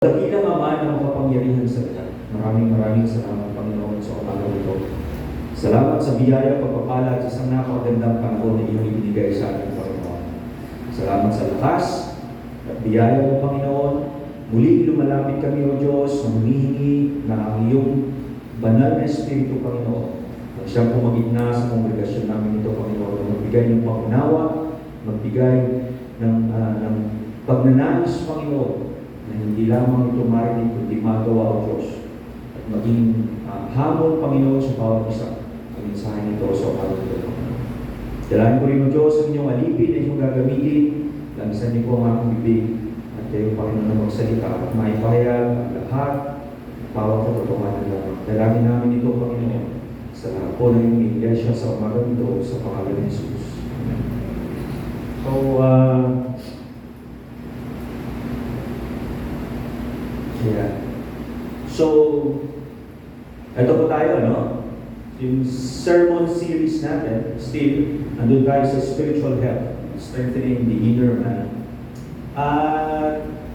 Dakilang Ama ng makapangyarihan sa lahat. Maraming salamat, Panginoon, sa umaga ito. Salamat sa biyaya, pagpapala at isang napakagandang panahon na iyong ibinigay sa ating Panginoon. Salamat sa lakas at biyaya mo, Panginoon. Muli lumalapit kami, O Diyos, na humihingi na ang iyong banal na Espiritu, Panginoon, at siyang pumagitna sa kongregasyon namin ito, Panginoon, na magbigay ng pangunawa, magbigay ng pagnanais, Panginoon, na hindi lamang ito marinig, kundi magawa, O Diyos. At maging hamon, Panginoon, sa bawat isa. Ang mensahe nito sa umaga ito. Dalahan ko rin, O Diyos, ang inyong alipin na inyong gagamitin. Lamisan niyo po ang aking bibig. At kayo, Panginoon, na magsalita at maipahayag ang lahat. Bawat katotohanan lamang. Dalangin namin ito, Panginoon, sa lahat po ng inyong iglesia sa umaga ito, sa pangalan ni Jesus. Amen. So, ito po tayo, no? Yung sermon series natin, still, andun tayo sa spiritual health, strengthening the inner man.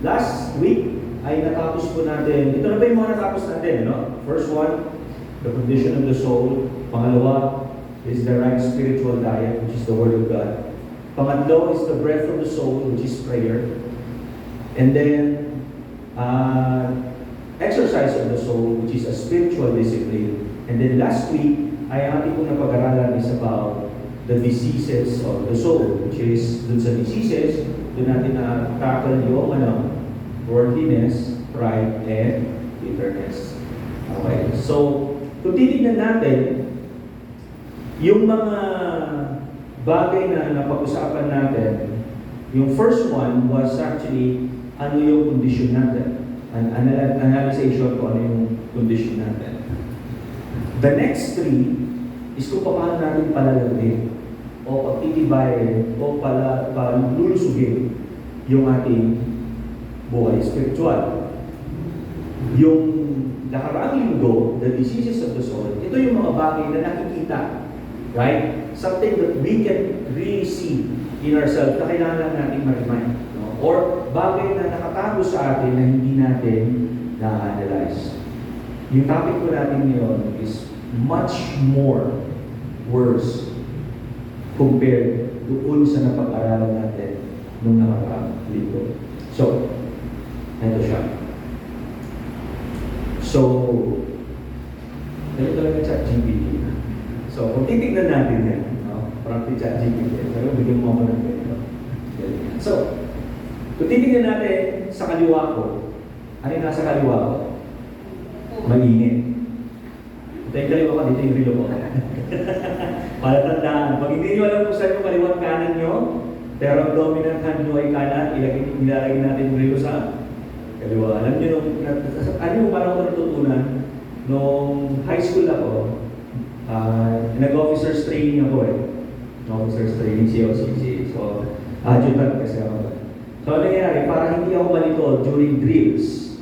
Last week, ay natapos po natin, ito na ba yung mga natapos natin, no? First one, the condition of the soul. Pangalawa, is the right spiritual diet, which is the Word of God. Pangatlo is the breath of the soul, which is prayer. And then, exercise of the soul, which is a spiritual discipline. And then last week, ay ating pong napag-aralan is about the diseases of the soul, which is, dun sa diseases, dun natin na-tackle yung worldliness, pride, and bitterness. Okay, so, kung titignan natin, yung mga bagay na napag-usapan natin, yung first one was actually, ano yung condition natin? Analyzation ko ano yung condition natin. The next three is kung paano natin palalagin o pagtitibayin o palulusugin yung ating buhay spiritual. Yung nakaraang linggo, the diseases of the soul, ito yung mga bagay na nakikita. Right? Something that we can really see in ourselves na kailangan natin ma-remind. No? Or bagay na nakatago sa atin na hindi natin na-analyze. Yung topic ko natin ngayon is much more worse compared doon sa napag-aralan natin nung nakaraang linggo. So, ito siya. So, ito talaga ChatGPT. So, kung titignan natin yan, no? Parang ChatGPT, pero bigyan mo ako ng ganito. So, kung titignan natin sa kaliwa ko, ano yung nasa kaliwa ko? Mainit. Ito yung kaliwa ko, dito yung rilo ko. Palatandaan. Pag hindi nyo alam kung saan yung kaliwa at kanan nyo, pero ang dominant hand nyo ay kanan, ilalagay natin yung rilo sa kaliwa. Alam nyo, ano yung parang ako natutunan? Nung high school ako, nag-officer's training ako eh. Officer's training, COCC. So, adjutant kasi ako. So, ano nangyari? Para hindi ako malito during drills,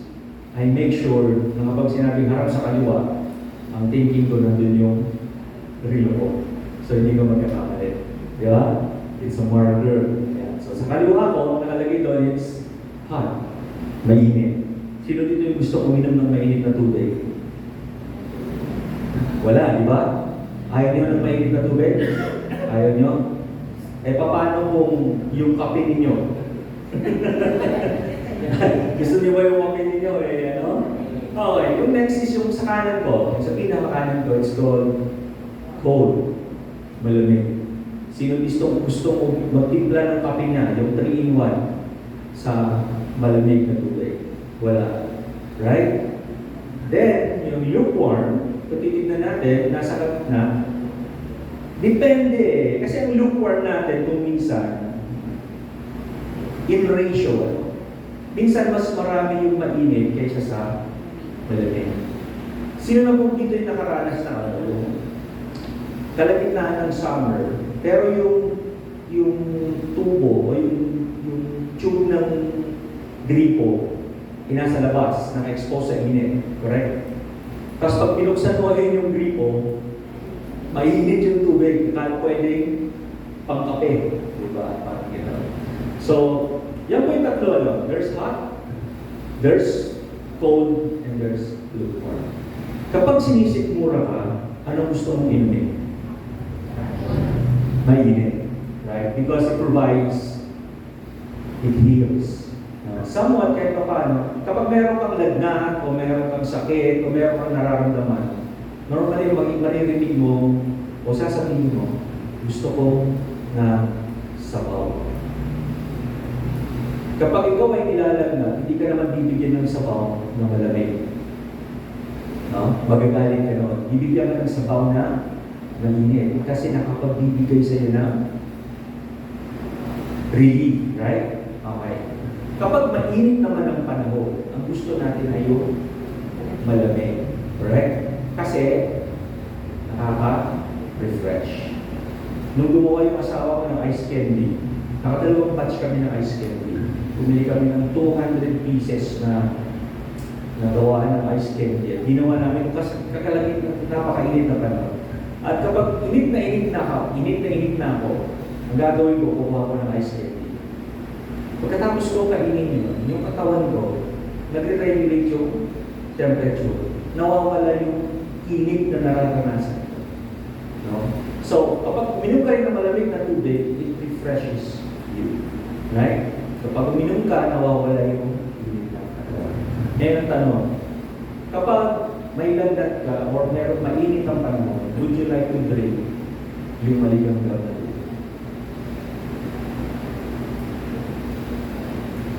I make sure na kapag sinabing harap sa kaliwa, ang thinking ko nandun yung rilo ko. So, hindi ko magkakamali. Di ba? It's a marker. Yeah. So, sa kaliwa ko, nakalagay doon, it's hot. Mainit. Sino dito yung gusto uminom ng mainit na tubig? Wala, di ba? Ayaw niyo ng mainit na tubig? Ayaw niyo? Eh, paano kung yung kape ninyo? Gusto niyo ba yung kape ninyo? Eh, ano? Okay, yung next is yung sa kanan ko. Sa pinaka-kanan ko, it's called cold. Malamig. Sino gusto ko magtimpla ng kape niya? Yung 3-in-1 sa malamig na tubig. Wala. Right? Then, yung lukewarm, kung titignan natin, nasa gitna, depende. Kasi ang lukewarm natin kung minsan, in ratio, minsan mas marami yung mainit kaysa sa malamig. Sino na po dito yung nakaranas na kalagitnaan ng summer, pero yung tubo o yung tube ng gripo, inasa labas, naka-expose sa init. Correct? Tapos pag pinuksan mo agad yung gripo, mainit yung tubig, kahit pwedeng pangkape. Diba? Parang gano'n. So, yan po yung tatlo. There's hot, there's cold, and there's lukewarm. Kapag sinisikmura ka, anong gusto mong inumin? Mainit. Right? Because it provides, it heals. Somewhat kahit pa paano, kapag meron kang lagnat, o meron kang sakit, o meron kang nararamdaman, normally maririnig mo, o sasabihin mo, gusto ko na sabaw. Kapag ikaw ay nilalagnat, hindi ka naman bibigyan ng sabaw na malamig. No? Magagaling ka naman. Bibigyan ka ng sabaw na mainit kasi nakapagbibigay sa iyo ng relief, right? Okay. Kapag mainit naman ang panahon, ang gusto natin ay yung malamig. Correct? Kasi nakaka-refresh. Nung gumawa yung asawa ko ng ice candy, nakadalawang batch kami ng ice candy. Bumili kami ng 200 pieces na nagawa ng ice candy. At ginawa namin kasi kakalagit na napakainit na panahon. At kapag init na ako, ang gagawin ko, kukuha ko ng ice candy. Pagkatapos ko kainin yun, yung katawan ko, nagre-regulate yung temperature. Nawawala yung init na nararanasan ko. No? So, kapag uminom ka rin ng malamig na tubig, it refreshes you. Right? Kapag uminom ka, nawawala yung init na katawan. Ngayon ang tanong, kapag may lagnat ka or meron mainit ang panahon, would you like to drink yung maligamgam na tubig?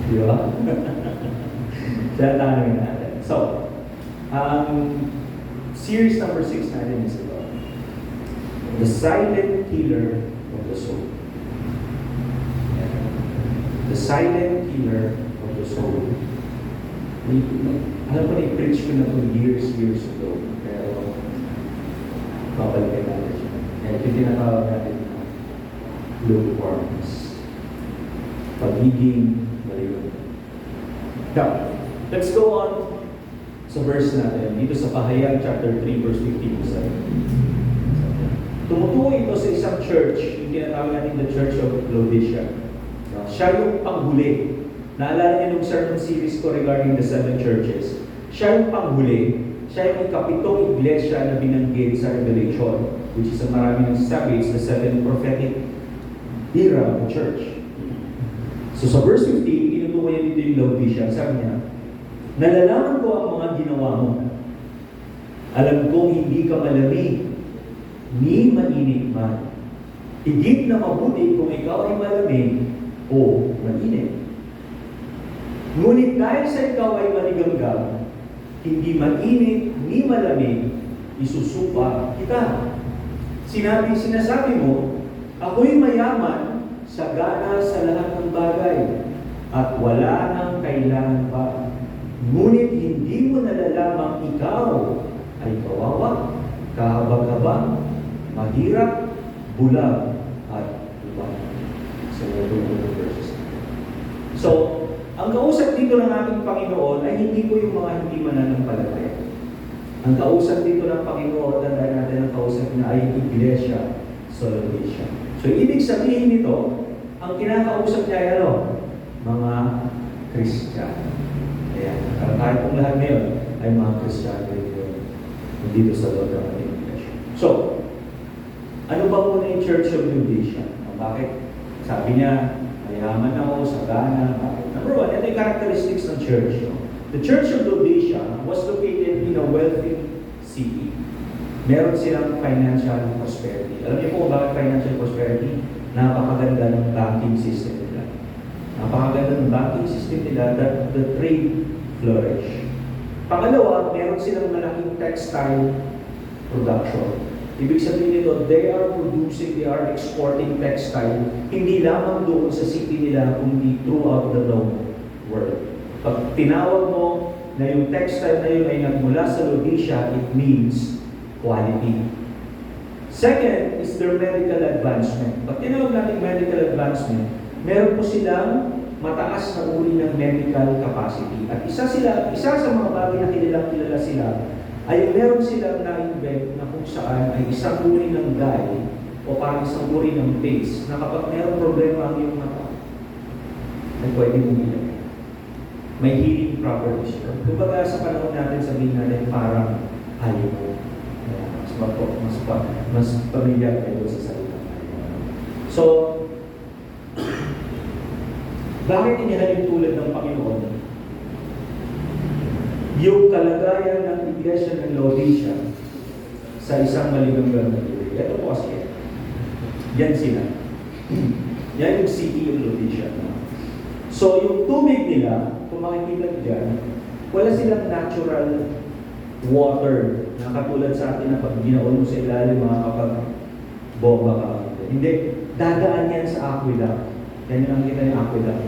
Di ba? Siya tanongin natin. So, series number 6 natin is about the silent killer of the soul. The silent killer of the soul. Alam ko na i-preach ko na ito years ago. Pero, babalikan natin siya. Kaya ito tinatawag natin na lukewarmness. Pagiging maliwan. Now, let's go on sa verse natin. Dito sa Pahayag chapter 3 verse 15. Tumutukoy ito sa isang church, yung tinatawag natin the Church of Laodicea. Siya yung panghuli. Naalala niyo nung sermon series ko regarding the 7 churches. Siya yung panghuli. Siya yung ikapitong iglesia na binanggit sa Revelation, which is ang marami ng sabi, it's the 7 prophetic era of the church. So sa verse 15, tinutukoy niya dito yung Laodicea. Sabi niya, nalalaman ko ang mga ginawa mo. Alam kong hindi ka malamig, ni mainit man. Higit na mabuti kung ikaw ay malamig o mainit. Ngunit dahil sa ikaw ay maligamgam, hindi mainit ni malamig, isusupa kita. Sinasabi mo, ako'y mayaman, sagana sa lahat ng bagay, at wala nang kailangan pa. Ngunit hindi mo nalalamang ikaw ay kawawa, kahabag-habang, mahirap, bulag, at iba. So, ang kausap dito ng ating Panginoon ay hindi po yung mga hindi mananampalataya. Ang kausap dito ng Panginoon, tandaan natin ang kausap na ay Iglesia sa Laodicea. So, ibig sabihin nito, ang kinakausap niya ay ano? Mga Kristiyano. Ayan. Kahit kung lahat ngayon ay mga Kristiyano dito sa loob ng ating Iglesia. So, ano ba muna yung Church of Laodicea? Bakit? Sabi niya, mayaman ako, sagana. Number one, ito yung characteristics ng church. The Church of Laodicea was located in a wealthy city. Meron silang financial prosperity. Alam niyo po bakit financial prosperity? Napakaganda ng banking system nila. Napakaganda ng banking system nila that the trade flourish. Pangalawa, meron silang malaking textile production. Ibig sabihin nito, they are exporting textile, hindi lamang doon sa city nila, kundi throughout the known world. Pag tinawag mo na yung textile na yun ay nagmula sa Laodicea, it means quality. Second is their medical advancement. Pag tinawag natin medical advancement, meron po silang mataas na uri ng medical capacity. At isa sa mga bagay na kilala sila, ay meron silang na-invent na kung saan ay isang uri ng dye o parang isang uri ng paste na kapag mayroong problema ang iyong mata, ay pwede mong ilagay. May healing properties yun. Kumbaga sa panahon natin, sabihin natin parang hayop. Mas pamilyar kayo sa salita. So, bakit inihalin tulad ng Panginoon yung kalagayan ng iglesia ng Laodicea sa isang maligamgam na tubig? Ito po kasi, yan sila. Yan yung city of Laodicea. So, yung tubig nila, kung makikita dyan, wala silang natural water na katulad sa atin na pag ginaon mo sa ilalim mga kapag bomba ka. Hindi, dadaan yan sa aqueduct. Yan yung nakikita yung aqueduct.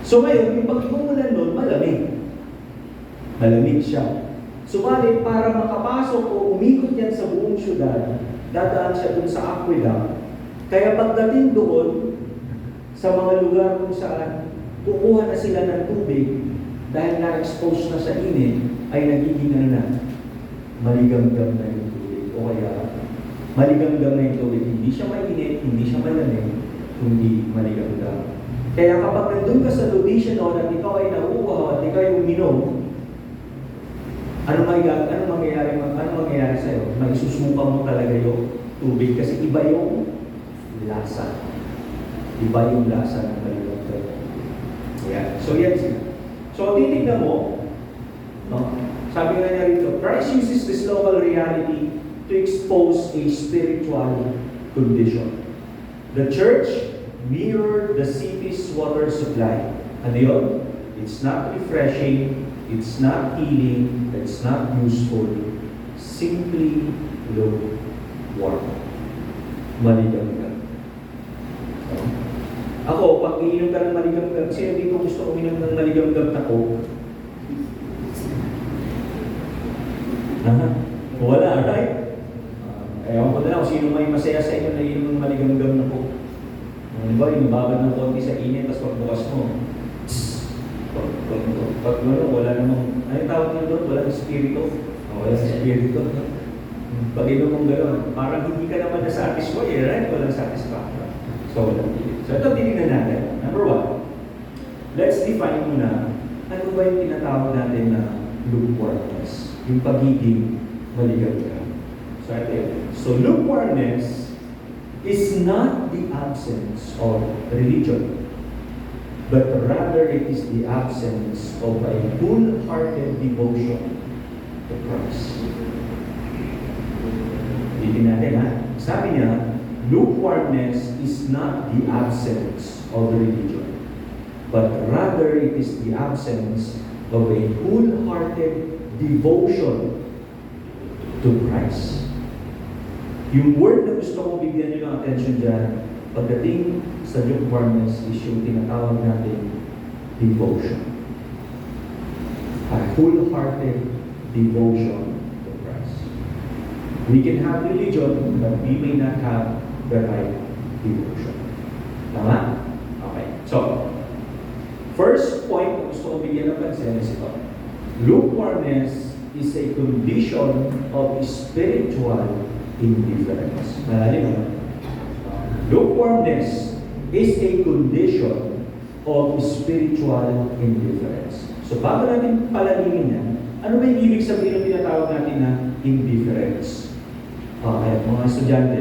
So ngayon, yung pag-imulan nun, malamig. Malamig siya. Subalit, para makapasok o umikot yan sa buong syudad, dadaan siya dun sa aqueduct. Kaya pagdating doon, sa mga lugar kung saan kukuha na sila ng tubig, dahil na-expose na sa init, ay nagiging maligamgam na yung tubig. O kaya, maligamgam na yung tubig. Hindi siya mainit, hindi siya malamig, kundi maligamgam. Kaya kapag nandun ka sa Laodicea at ikaw ay nauuhaw at ikaw ay uminom, ano mangyayari sa'yo? Maisusuka mo talaga yung tubig kasi iba yung lasa. Iba yung lasa ng maligamgam. Ayan. So yan siya. So, titignan mo, no? Sabi nga niya rito, Christ uses this local reality to expose a spiritual condition. The church mirrored the city's water supply. Ano yun? It's not refreshing, it's not healing, it's not useful. Simply lukewarm. Maligamgam. Ako, pag iinom ka ng maligamgam, sino dito gusto uminom ng maligamgam na Coke? Wala, right? Ewan ko na lang kung sino may masaya sa inyo na iinom ng maligamgam na Coke. Diba, inubabad ng konti sa init, tapos pagbukas mo, pag wala namang, ano tawag nyo doon? Walang espiritu. Walang espiritu. Pag inom mong gano'n, parang hindi ka naman na-satisfy, right? Walang satisfaction. So, ito tinignan natin. Number one, let's define muna ano ba yung tinatawag natin na lukewarmness, yung pagiging maligamgam. So, ito yun. So, lukewarmness is not the absence of religion, but rather it is the absence of a full-hearted devotion to Christ. Titignan natin ha. Sabi niya, lukewarmness is not the absence of religion, but rather it is the absence of a wholehearted devotion to Christ. Yung word na gusto kong bigyan nyo ng attention dyan, pagdating sa lukewarmness is yung tinatawag natin devotion. A wholehearted devotion to Christ. We can have religion, but we may not have the right devotion. Tama? Okay. So, first point na gusto ko bigyan ng pansin is ito. Lukewarmness is a condition of spiritual indifference. Malalim mo? Lukewarmness is a condition of spiritual indifference. So, bago natin palalimin yan, ano ba yung ibig sabihin ng tinatawag natin na indifference? Okay, mga estudyante,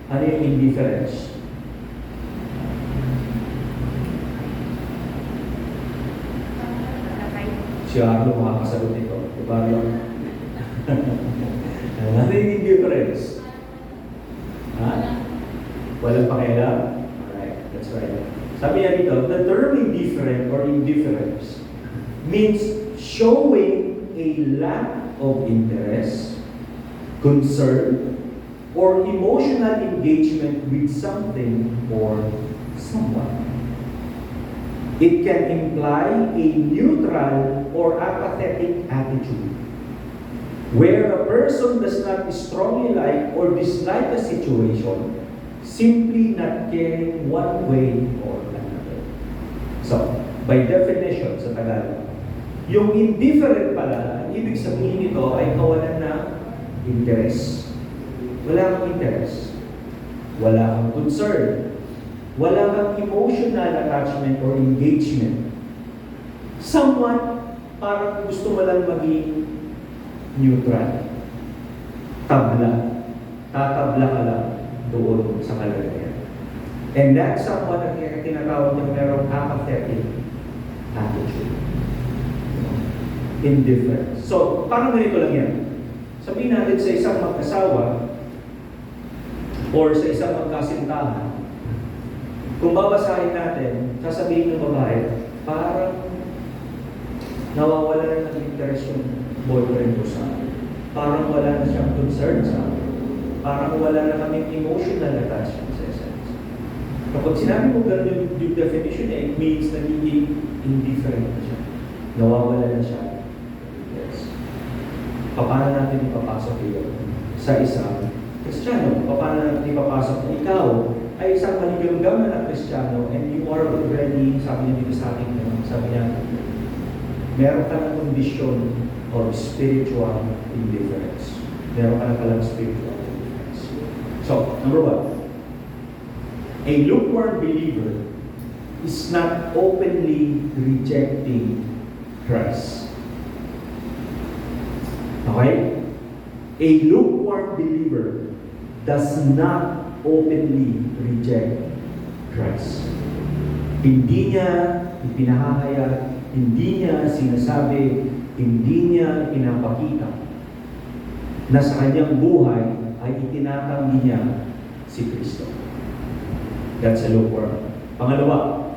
ano yung indifference? Si Arlo makakasagot nito. Diba Arlo? Ano yung indifference? Ha? Walang pakialam? Alright, that's right. Sabi niya dito, the term indifferent or indifference means showing a lack of interest, concern, or emotional engagement with something or someone. It can imply a neutral or apathetic attitude, where a person does not strongly like or dislike a situation, simply not caring one way or another. So, by definition sa Tagalog, yung indifferent pala, ibig sabihin nito ay kawalan ng interest. Wala kang interest. Wala kang concern. Wala kang emotional attachment or engagement Someone parang gusto mo lang maging neutral. Tabla. Tatabla ka lang doon sa kalagayan. And that's someone na tinatawag niya merong apathetic attitude. Indifference. So, parang ganito lang yan. Sabihin natin sa isang mag-asawa or sa isang magkasintahan, kung babasahin natin, sasabihin ng babae, parang nawawala na ng interest yung boyfriend ko sa akin. Parang wala na siyang concern sa akin. Parang wala na kaming emotional attachment sa isa't isa. Kapag sinabi mo gano'n yung definition, it means nagiging indifferent na siya. Nawawala na siya. Yes. Paano natin ipapasok yun sa isang Kristiyano? Paano natin ipapasok na ikaw ay isang maligamgam na Kristiyano and you are already, sabi niya dito sa akin, sabi niya, meron ka ng kondisyon or spiritual indifference. Meron ka na palang spiritual indifference. So, number one, a lukewarm believer is not openly rejecting Christ. Okay? A lukewarm believer does not openly reject Christ. Hindi niya ipinahahayag, hindi niya sinasabi, hindi niya pinapakita na sa kanyang buhay ay itinatanggi niya si Kristo. That's a lukewarm. Pangalawa,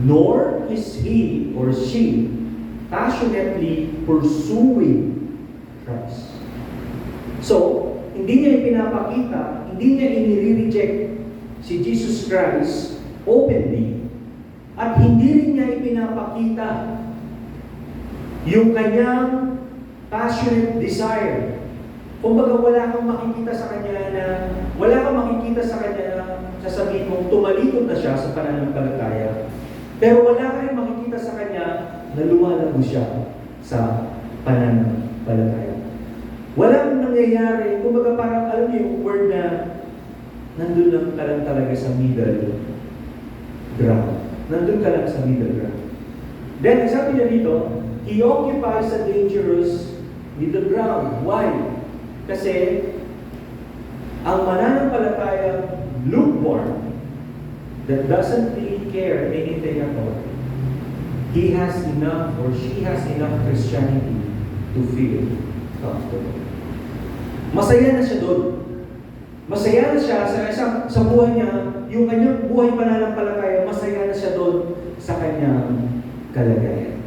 nor is he or she passionately pursuing Christ. So, hindi niya ipinapakita, hindi niya inire-reject si Jesus Christ openly, at hindi rin niya ipinapakita yung kanyang passionate desire. Kumbaga wala kang makikita sa kanya na sasabihin mong tumalikod na siya sa pananampalataya. Pero wala ka rin makikita sa kanya na lumalago siya sa pananampalataya. Walang nangyayari, kumbaga parang alam niyo yung word na nandun lang ka lang talaga sa middle ground. Nandun ka lang sa middle ground. Then, sabi niya dito, he occupies a dangerous middle ground. Why? Kasi, ang mananampalatayang lukewarm, that doesn't really care anything at all, he has enough or she has enough Christianity to feel comfortable. Masaya na siya doon. Masaya na siya sa buhay niya, yung kanyang buhay pananampalataya, masaya na siya doon sa kanyang kalagayan.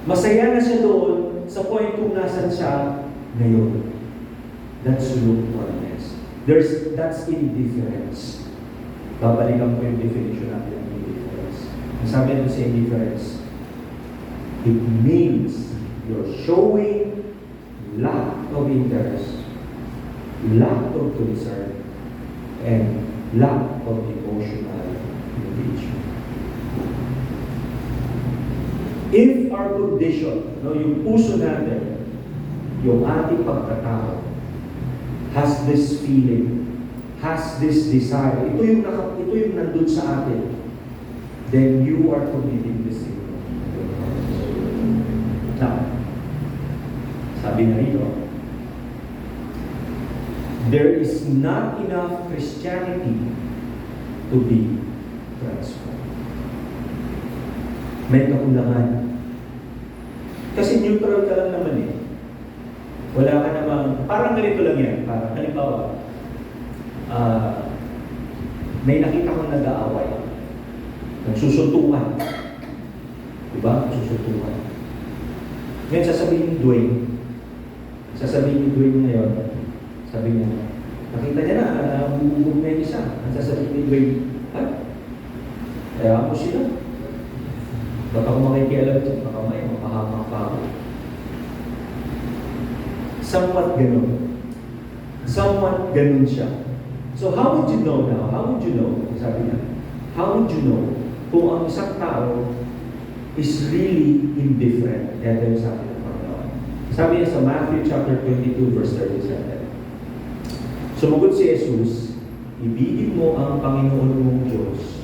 Masaya na siya doon sa point kung nasan siya ngayon. That's lukewarmness. That's indifference. Babalikan ko yung definition natin ng indifference. Ang sabi natin sa indifference, it means you're showing lack of interest, lack of concern, and lack of emotional engagement. If our condition, yung puso natin, yung ating pagkatao, has this feeling, has this desire, ito yung nandun sa atin, then you are committing this sin. Now, sabi na rito, there is not enough Christianity to be transformed. May kakulangan. Kasi neutral ka lang naman eh. Wala ka namang, parang ganito lang yan. Parang halimbawa, may nakita kong nag-aaway. Nagsusuntukan. Diba? Nagsusuntukan. Ngayon sasabihin ni Dwayne ngayon, sabi niya, nakita niya na, bubog na yung isa. Ang sasabihin ni Dwayne, kaya mo sila. Baka kung makikialam dyan, baka may mapahamak pa ako. Somewhat ganun siya. So how would you know now? How would you know? Sabi niya, how would you know kung ang isang tao is really indifferent? Yan din sa akin ng Panginoon. Sabi niya sa Matthew chapter 22 verse 37. Sumagot si Jesus, ibigin mo ang Panginoon mong Diyos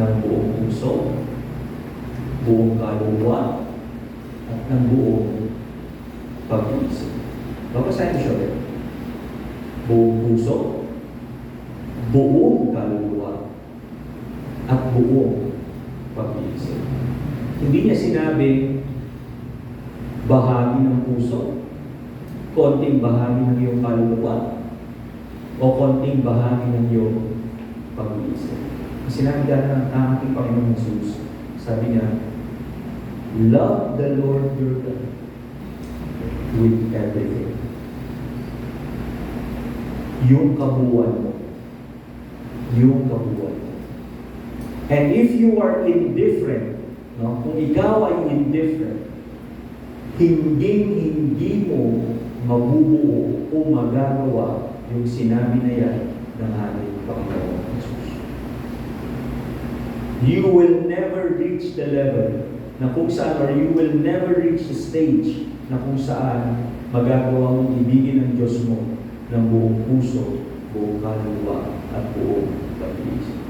ng buong puso, buong kaluluwa, at ng buong pag-iisip. Babasahin siya ulit. Buong puso, buong kaluluwa, at buong pag-iisip. Hindi niya sinabing bahagi ng puso, konting bahagi ng iyong kaluluwa, o konting bahagi ng iyong pag-iisip. Sinabi dahil ng ating Panginoon Jesus, sabi niya, love the Lord your God with everything. Yung kabuuan mo. Yung kabuuan mo. And if you are indifferent, no? Kung ikaw ay indifferent, hindi mo mabubuo o magagawa yung sinabi na yan ng ating Panginoon Jesus. You will never reach the level na kung saan, or you will never reach the stage na kung saan magagawa mong ibigin ng Diyos mo ng buong puso, buong kaluluwa, at buong pag-iisip.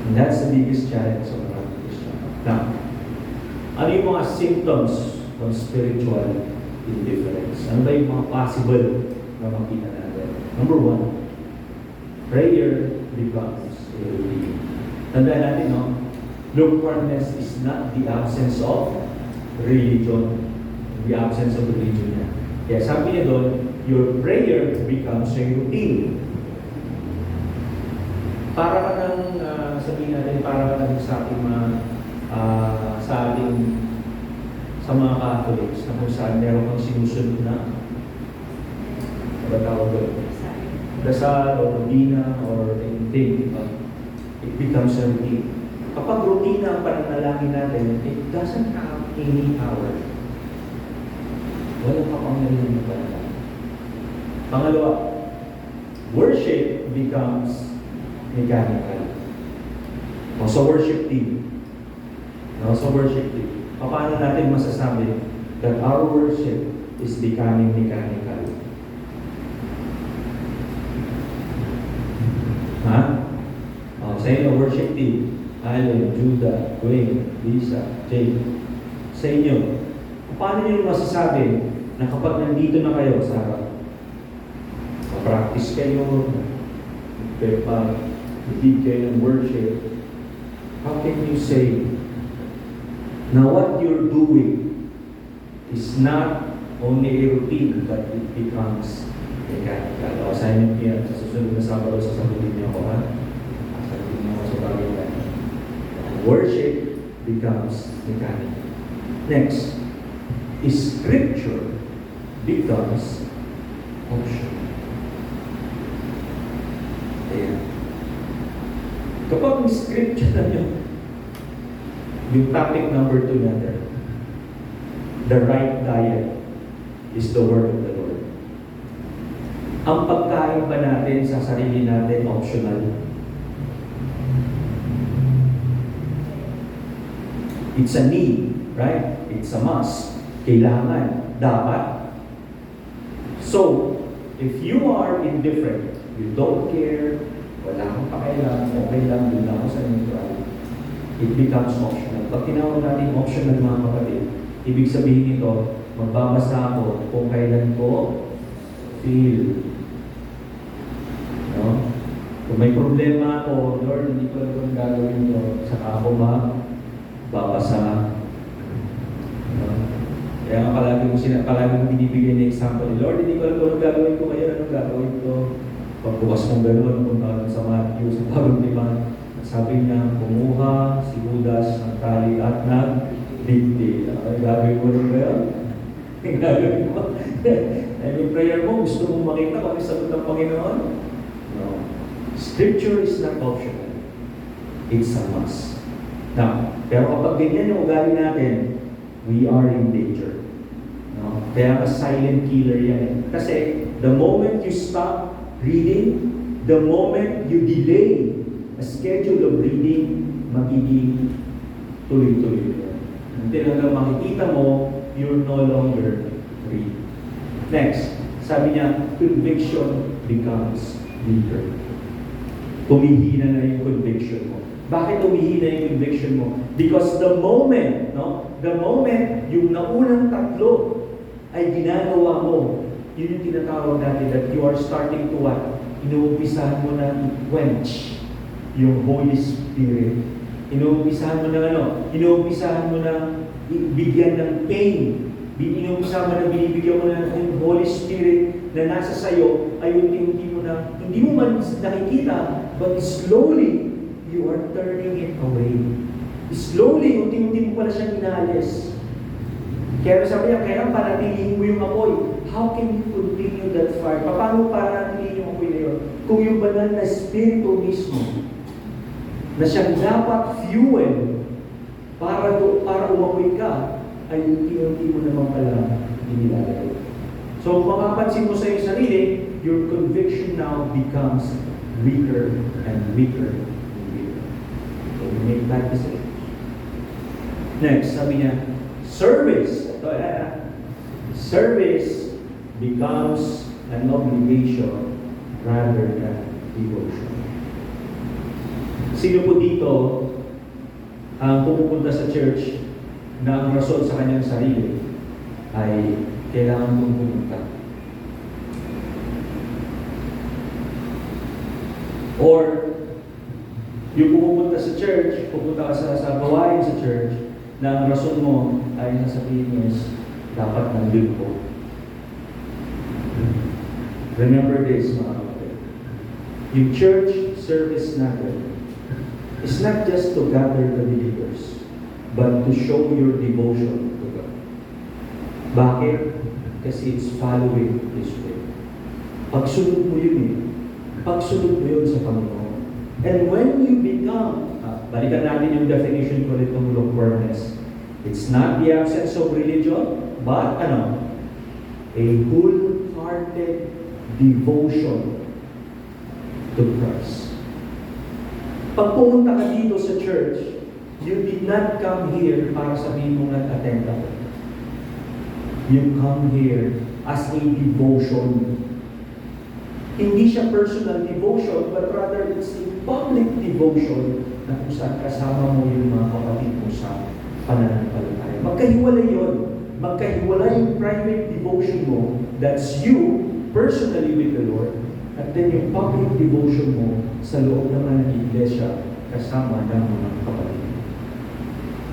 And that's the biggest challenge of our Christian. Now, ano yung mga symptoms of spiritual indifference? Ano ba yung mga possible na makita natin? Number one, prayer becomes a routine. Tandaan natin, no? Lukewarmness is not the absence of religion. The absence of religion niya. Kaya sabi niya doon, your prayer becomes a routine. Para ka ng, sabihin natin, para ka ng sa ating sa mga Catholics na kung saan meron kang sinusunod na tawag doon, dasal or rodina or anything, it becomes a routine. Kapag routine ang pananalangin natin, it doesn't have any power. Walang kapangyarihan ng pananalangin. Pangalawa, worship becomes mechanical. Sa worship team. Sa worship team. Paano natin masasabi that our worship is becoming mechanical? Ha? Sa inyo, worship team. Alan, Judah, Dwayne, Lisa, Jake. Sa inyo, paano nyo masasabi na kapag nandito na kayo sa harap, practice kayo, ibig kayo ng worship, how can you say na what you're doing is not only a routine, but it becomes mechanical? O, assignment niya, sa susunod na Sabado, sasagutin niyo ako, ha? Sasagutin niyo ako sa bagay na worship becomes mechanical. Next, scripture becomes optional. Ayan. Kapag scripture na nyo, yung topic number 2 natin, the right diet is the word of the Lord. Ang pagkain ba natin sa sarili natin optional? It's a need, right? It's a must. Kailangan, dapat. So, if you are indifferent, you don't care, wala akong pakialam, okay lang, yun lang ako sa neutral, it becomes optional. Pag tinawag natin optional, mga kapatid, ibig sabihin nito, magbabasa ako kung kailan ko feel. No? Kung may problema ako, Lord, hindi ko alam kung gagawin ko, saka ako babasa. Kaya nga palagi mong binibigyan ng example ni Lord, hindi ko alam kung anong gagawin ko ngayon, anong gagawin ko. Pagbukas mong gano'n, punta sa Matthew, sa bagong liman, sabi niya, kumuha si Judas ng tali at nagbigti. Ay, gagawin mo rin ba yun? Gagawin mo. And yung prayer mo, gusto mong makita kung sagot ng Panginoon? No. Scripture is not optional. It's a must. Now, pero kapag ganyan yung ugali natin, we are in danger. No? Kaya silent killer yan. Kasi the moment you stop reading, the moment you delay a schedule of reading, magiging tuloy-tuloy yan. Until hanggang makikita mo, you're no longer reading. Next, sabi niya, conviction becomes weaker. Humihina na yung conviction mo. Bakit umihina yung conviction mo? Because the moment, yung naunang tatlo ay ginagawa mo, yun yung tinatawag natin that you are starting to what? Inuumpisahan mo na quench yung Holy Spirit. Inuumpisahan mo na Inuumpisahan mo na bigyan ng pain. Inuumpisahan mo na binibigyan mo na ng Holy Spirit na nasa sayo ay unti-unti mo na, hindi mo man nakikita, but slowly, you are turning it away. Slowly, unti-unti mo pala siyang inalis. Kaya sabi niya, kaya panatilihin mo yung apoy. How can you continue that fire? Paano panatilihin yung apoy na yun? Kung yung banal na Espiritu mismo, na siyang dapat fuel para umapoy ka, ay unti-unti mo naman pala inilalagay. So, mapapansin mo sa iyong sarili, your conviction now becomes weaker and weaker. Make bad decisions. Next, sabi niya, service. Service becomes an obligation rather than devotion. Sino po dito ang pumupunta sa church na ang rason sa kanyang sarili ay kailangan mong pumunta? Or yung pumupunta sa church, pupunta ka sa gawain sa church, na ang rason mo ay sasabihin mo is, dapat nandun ko. Remember this, mga kapatid. Yung church service natin is not just to gather the believers, but to show your devotion to God. Bakit? Kasi it's following His way. Pagsunod mo yun eh. Pagsunod mo yun sa Panginoon. And when you become, balikan natin yung definition ko nitong lukewarmness. It's not the absence of religion, but a wholehearted devotion to Christ. Pag pumunta ka dito sa church, you did not come here para sabihin mo nag-attend ako. You come here as a devotion. Hindi siya personal devotion, but rather it's a public devotion na kung saan kasama mo yung mga kapatid mo sa pananampalataya. Magkahiwalay yun. Magkahiwalay yung private devotion mo, that's you, personally with the Lord, at then yung public devotion mo sa loob naman ng iglesia kasama ng mga kapatid.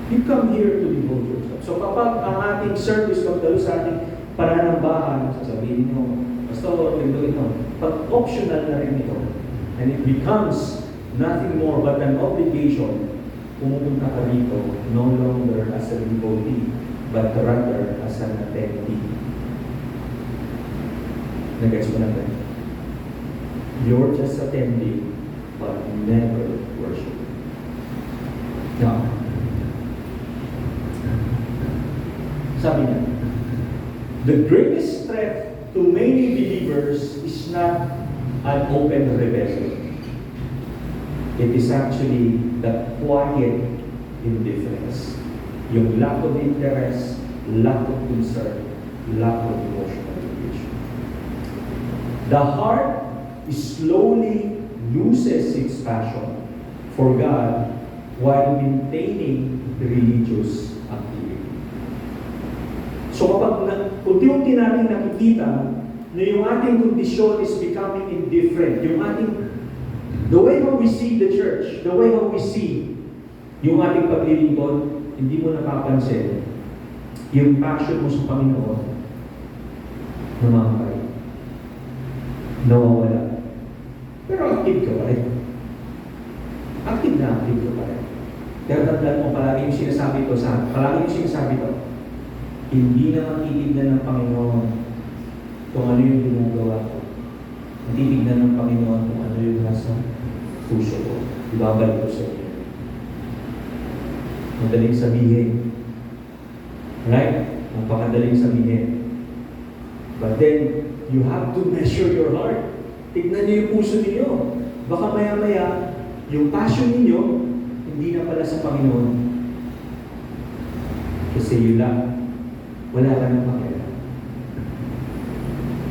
You come here to devote yourself. So kapag ang ating service, pagdalo sa ating pananambahan, sasabihin mo, Pastor, ganito ito. Pag optional na rin ito, and it becomes nothing more but an obligation, pumupunta ka rito no longer as a devotee, but rather as an attendee. Nag-gets mo natin? You're just attending, but never worship. Now, sabi niya, the greatest threat to many believers is not an open rebellion. It is actually the quiet indifference. Yung lack of interest, lack of concern, lack of emotional engagement. The heart slowly loses its passion for God while maintaining religious activity. So kapag unti-unti natin nakikita na yung ating kondisyon is becoming indifferent, the way how we see the church, the way how we see yung ating paglilingkod, hindi mo napapansin yung passion mo sa Panginoon namamatay, nawawala. Pero active ka pa rin. Active ka pa rin. Pero tandaan mo, palagi yung sinasabi to, hindi na matitignan ng Panginoon kung ano yung ginagawa ko. Matitignan ng Panginoon kung ano yung nasa puso ko. Ibabalik ko sa inyo. Madaling sabihin. Right? Napakadaling sabihin. But then, you have to measure your heart. Tignan niyo yung puso ninyo. Baka maya-maya, yung passion ninyo, hindi na pala sa Panginoon. Kasi yun lang. Wala ka nang pakialam.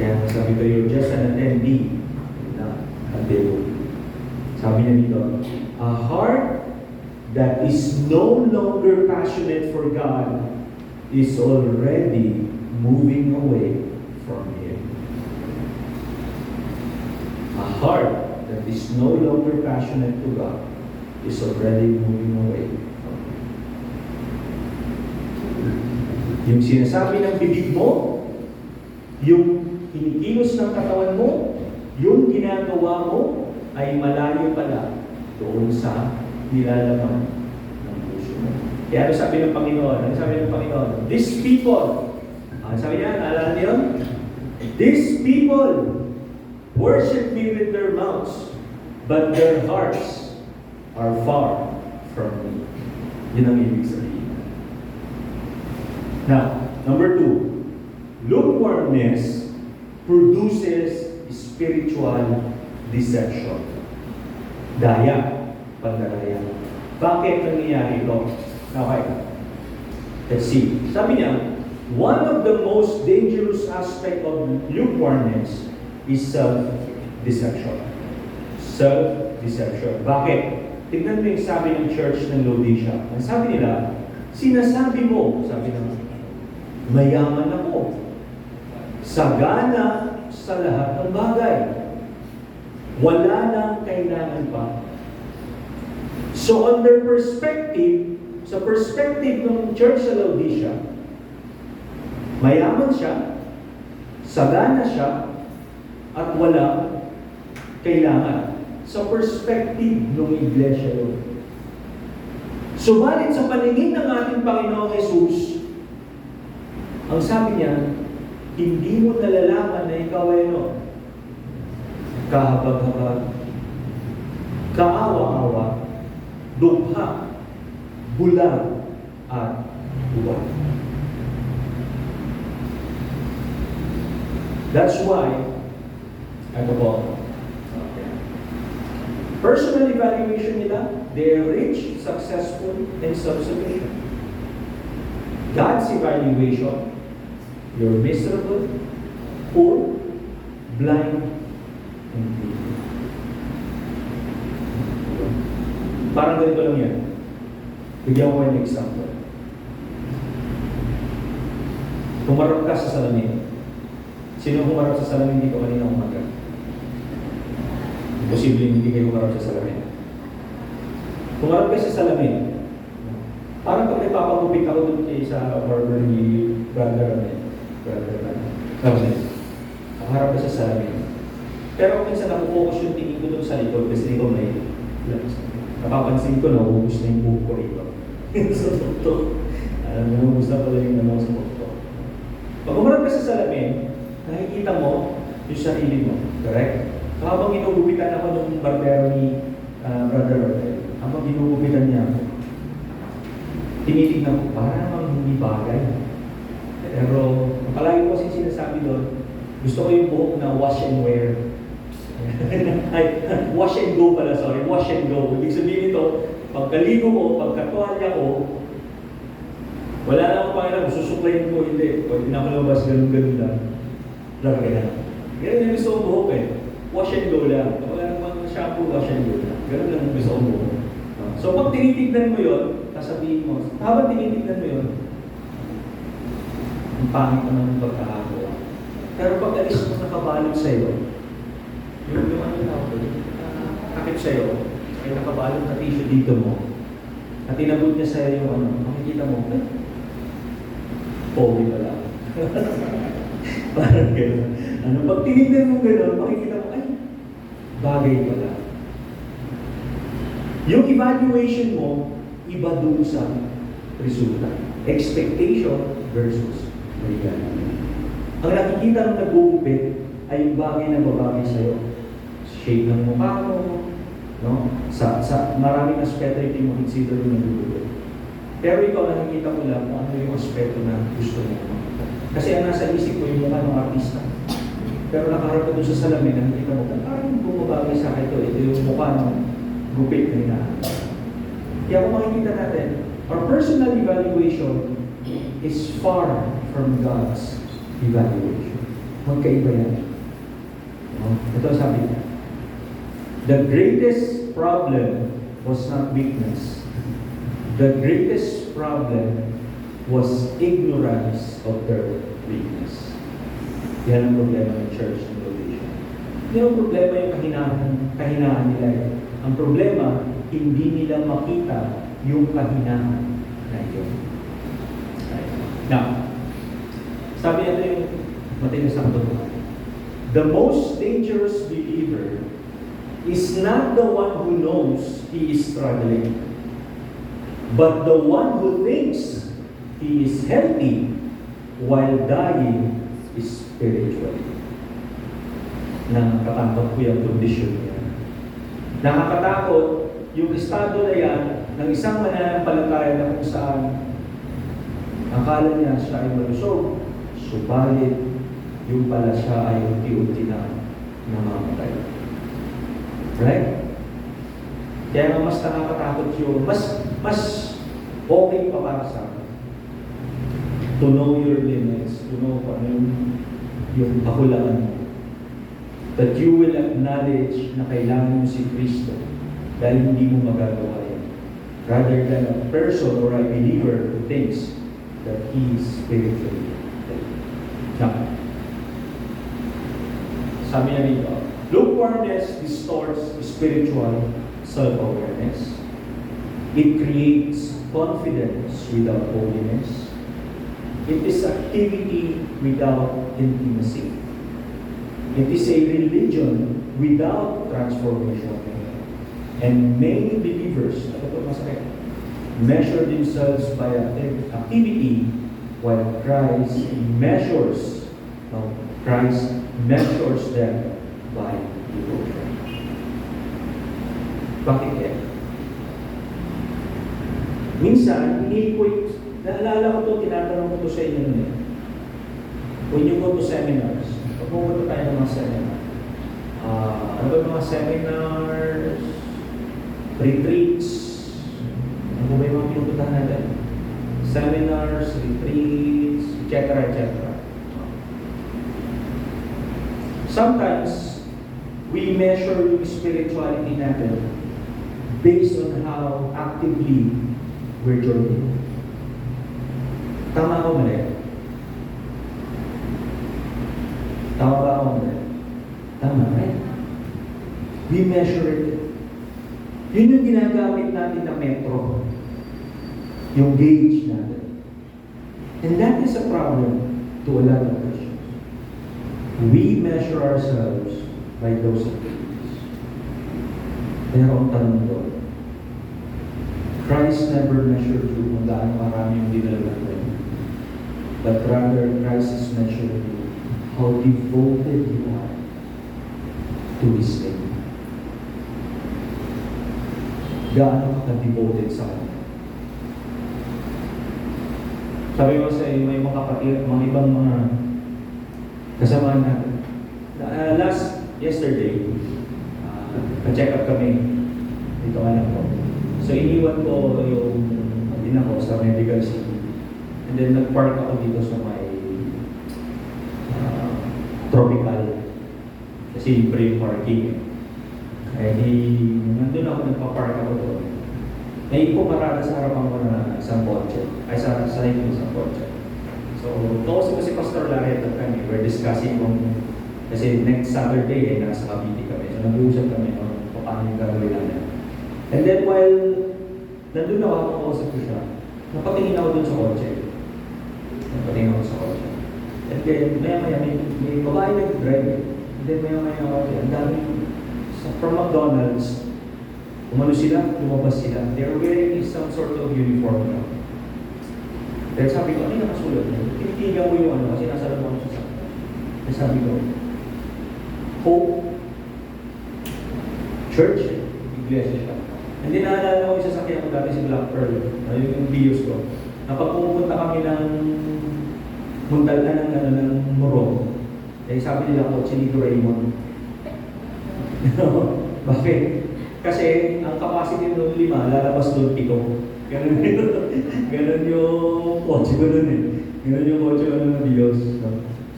Kaya sabi ko, you're just an attendee, not a devotee. Sabi niya dito, a heart that is no longer passionate for God is already moving away from Him. A heart that is no longer passionate to God is already moving away from Him. Yung sinasabi ng bibig mo, yung kinikilos ng katawan mo, yung ginagawa mo, ay malayo pala doon sa nilalaman ng puso mo. Kaya ano sabi ng Panginoon? Ano sabi ng Panginoon? These people, sabi niya, naalala niyo? These people worship me with their mouths, but their hearts are far from me. Yun ang ibig sabihin. Now, number 2, lukewarmness produces spiritual deception. Daya, pandalaya. Bakit nangyayari ito? Okay. Let's see. Sabi niya, one of the most dangerous aspect of lukewarmness is self-deception. Self-deception. Bakit? Tignan mo yung sabi ng church ng Laodicea. Ang sabi nila, sinasabi mo, sabi naman, mayaman ako. Sagana sa lahat ng bagay. Wala nang kailangan pa. So on their perspective, sa perspective ng church sa Laodicea, mayaman siya, sagana siya, at wala kailangan. Sa perspective ng iglesia yun. Subalit sa paningin ng ating Panginoong Jesus, ang sabi niya, hindi mo nalalaman na ikaw ay ano? Kahabag-habag, kaawa-awa, dugha, bulag, at buwan. That's why, ano po, personal evaluation nila, they are rich, successful, and self-sufficient. God's evaluation, you're miserable, poor, blind, and weak. Parang ganito lang yan. Bigyan ko ng example. Humarap ka sa salamin. Sino humarap sa salamin dito kanina umaga? Posibleng hindi kayo humarap sa salamin. Humarap ka sa salamin. Parang pag nagpapagupit ako doon kay sa barber ni brother harap ka sa salamin. Pero minsan nakupokus yung tingin ko doon sa likod kasi dito may napapansin ko na ubus na yung buhok ko rito. Sa tuktok. Ubus na pala yung naman sa tuktok. Pag humarap ka sa salamin, nakikita mo yung sarili mo. Correct? Habang ginugupitan ako ng barbero ni Brother Rodel, habang ginugupitan niya ako, tinitignan ko, para namang hindi bagay. Pero, palagi ko kasi sinasabi doon, gusto ko yung buhok na wash and wear. Ay, wash and go pala, sorry. Wash and go. Ibig sabihin ito, pagkaligo ko, pagkatualya ko, wala na akong pangalan, susuklayin ko, hindi. Pag pinakalabas, ganun-ganun lang. Lagay na. Ganun yung gusto kong buhok eh. Wash and go lang. Wala namang shampoo, wash and go lang. Ganun lang yung gusto kong buhok. So pag tinitignan mo yun, sasabihin mo, habang tinitignan mo yun, ang pangit naman ng pagkakagawa. Pero pag alis mo nakabalot sa'yo, yung ano tawag doon, takip sa'yo, ay nakabalot na tissue dito mo, at tinabot niya sa'yo yung ano, makikita mo, pogi pala. Parang gano'n. Ano, pag tinignan mo gano'n, makikita mo, ay, bagay pala. Yung evaluation mo, iba doon sa resulta. Expectation versus reality. Ang nakikita ng nag-uupit ay yung bagay na babagay sa'yo. Shape ng mukha mo, no? Sa maraming aspeto hindi mo consider yung nag-uupit. Pero ikaw nakikita mo lang kung ano yung aspeto na gusto mo. Kasi ang nasa isip ko yung mukha ng artista. Pero nakaharap ka doon sa salamin, nakikita mo, parang bumabagay sa akin ito. Ito yung mukha ng gupit na hinahanap. Kaya kung makikita natin, our personal evaluation is far from God's evaluation. Magkaiba yan. Ito sabi niya, the greatest problem was not weakness, the greatest problem was ignorance of their weakness. Yan ang problema ng church ng Laodicea. Hindi ang problema yung kahinaan nila. Ang problema, hindi nila makita yung kahinaan na yun. Now, sabi natin yung matigas ang totoo. The most dangerous believer is not the one who knows he is struggling, but the one who thinks he is healthy while dying spiritually. Nakakatakot po yung condition niya. Nakakatakot yung estado na yan ng isang mananampalataya na kung saan akala niya siya ay malusog, subalit yung pala siya ay unti-unti na namamatay. Right? Kaya nga mas nakakatakot yun. Mas okay pa para sa akin. To know your limits, to know kung ano yung kakulangan mo. That you will acknowledge na kailangan mo si Kristo dahil hindi mo magagawa yan. Rather than a person or a believer who thinks that he is spiritually dead. Now, sabi niya dito, lukewarmness distorts spiritual self-awareness. It creates confidence without holiness. It is activity without intimacy. It is a religion without transformation. And many believers, measure themselves by activity while Christ measures them by devotion. Bakit kaya? Minsan, naalala ko ito, tinatanong ko ito sa inyo nun. When you go to seminars, pag pumunta tayo ng mga seminar, ano ba mga seminars, retreats, ano ba yung mga pinupuntahan natin? Seminars, retreats, etc. Sometimes, we measure yung spirituality natin based on how actively we're joining. Tama ako mali? Tama ba ako mali? Tama, right? We measure it. Yun yung ginagamit natin na metro. Yung gauge natin. And that is a problem to a lot of Christians. We measure ourselves by those activities. Pero ang tanong doon, Christ never measured you kung gaano marami yung dinalaman mo. But rather, Christ is measuring you how devoted you are to His name. Gaano ka devoted sa Kanya. Sabi ko sa iyo, may mga kapatid, mga ibang mga kasamahan natin. Yesterday, pa-check up kami dito anak ko. So iniwan ko yung ina ko sa medical city. And then nag-park ako dito sa may tropical. Kasi libre yung parking. Nandun ako, nagpa-park ako doon. May pumarada sa harapan ko na isang kotse. Sa isang kotse. So, tapos kasi Pastor Larry at kami, we're discussing kasi next Saturday ay nasa Cavite kami. So, nag-uusap kami kung paano yung gagawin namin. And then while nandun ako, makausap ko siya, napatingin ako dun sa kotse. And then, maya-maya, may babae nag-drive. And then, maya-maya ako, ang dami, from McDonald's, umano sila, lumabas sila. They're wearing some sort of uniform now. Then sabi ko, ano yung nakasulat niya? Tinitigan ko yung ano, kasi nasa labang siya sa akin. Then sabi ko, Hope Church, Iglesia siya. And then naalala ko yung sasakyan ko dati si Black Pearl, yung videos ko. Napag pumunta kami ng Muntalda ng Morong. Eh sabi nila ko, Chinito Raymond. Bakit? Kasi ang capacity ng 5, lalabas doon 7. Ganun yung kotse ko nun eh. Ganun yung kotse ko nun ng Diyos.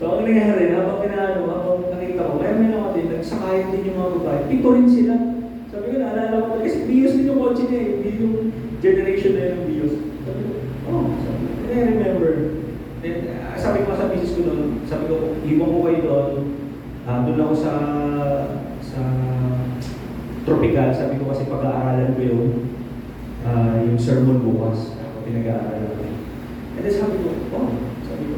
So ang nangyari, habang nakita ko, may naman nagsakayan din yung mga babae. 7 rin sila. Sabi ko, naalala ko, kasi Diyos din yung kotse niya eh. Hindi yung generation na yun ng Diyos. Sabi ko, oh, sabi ko, I remember. Then, sabi ko sa misis ko doon, sabi ko, iwan ko kayo doon. Doon ako sa tropical. Sabi ko kasi pag-aaralan ko yung sermon bukas. Ako pinag-aaralan ko. And then sabi ko, oh, sabi ko,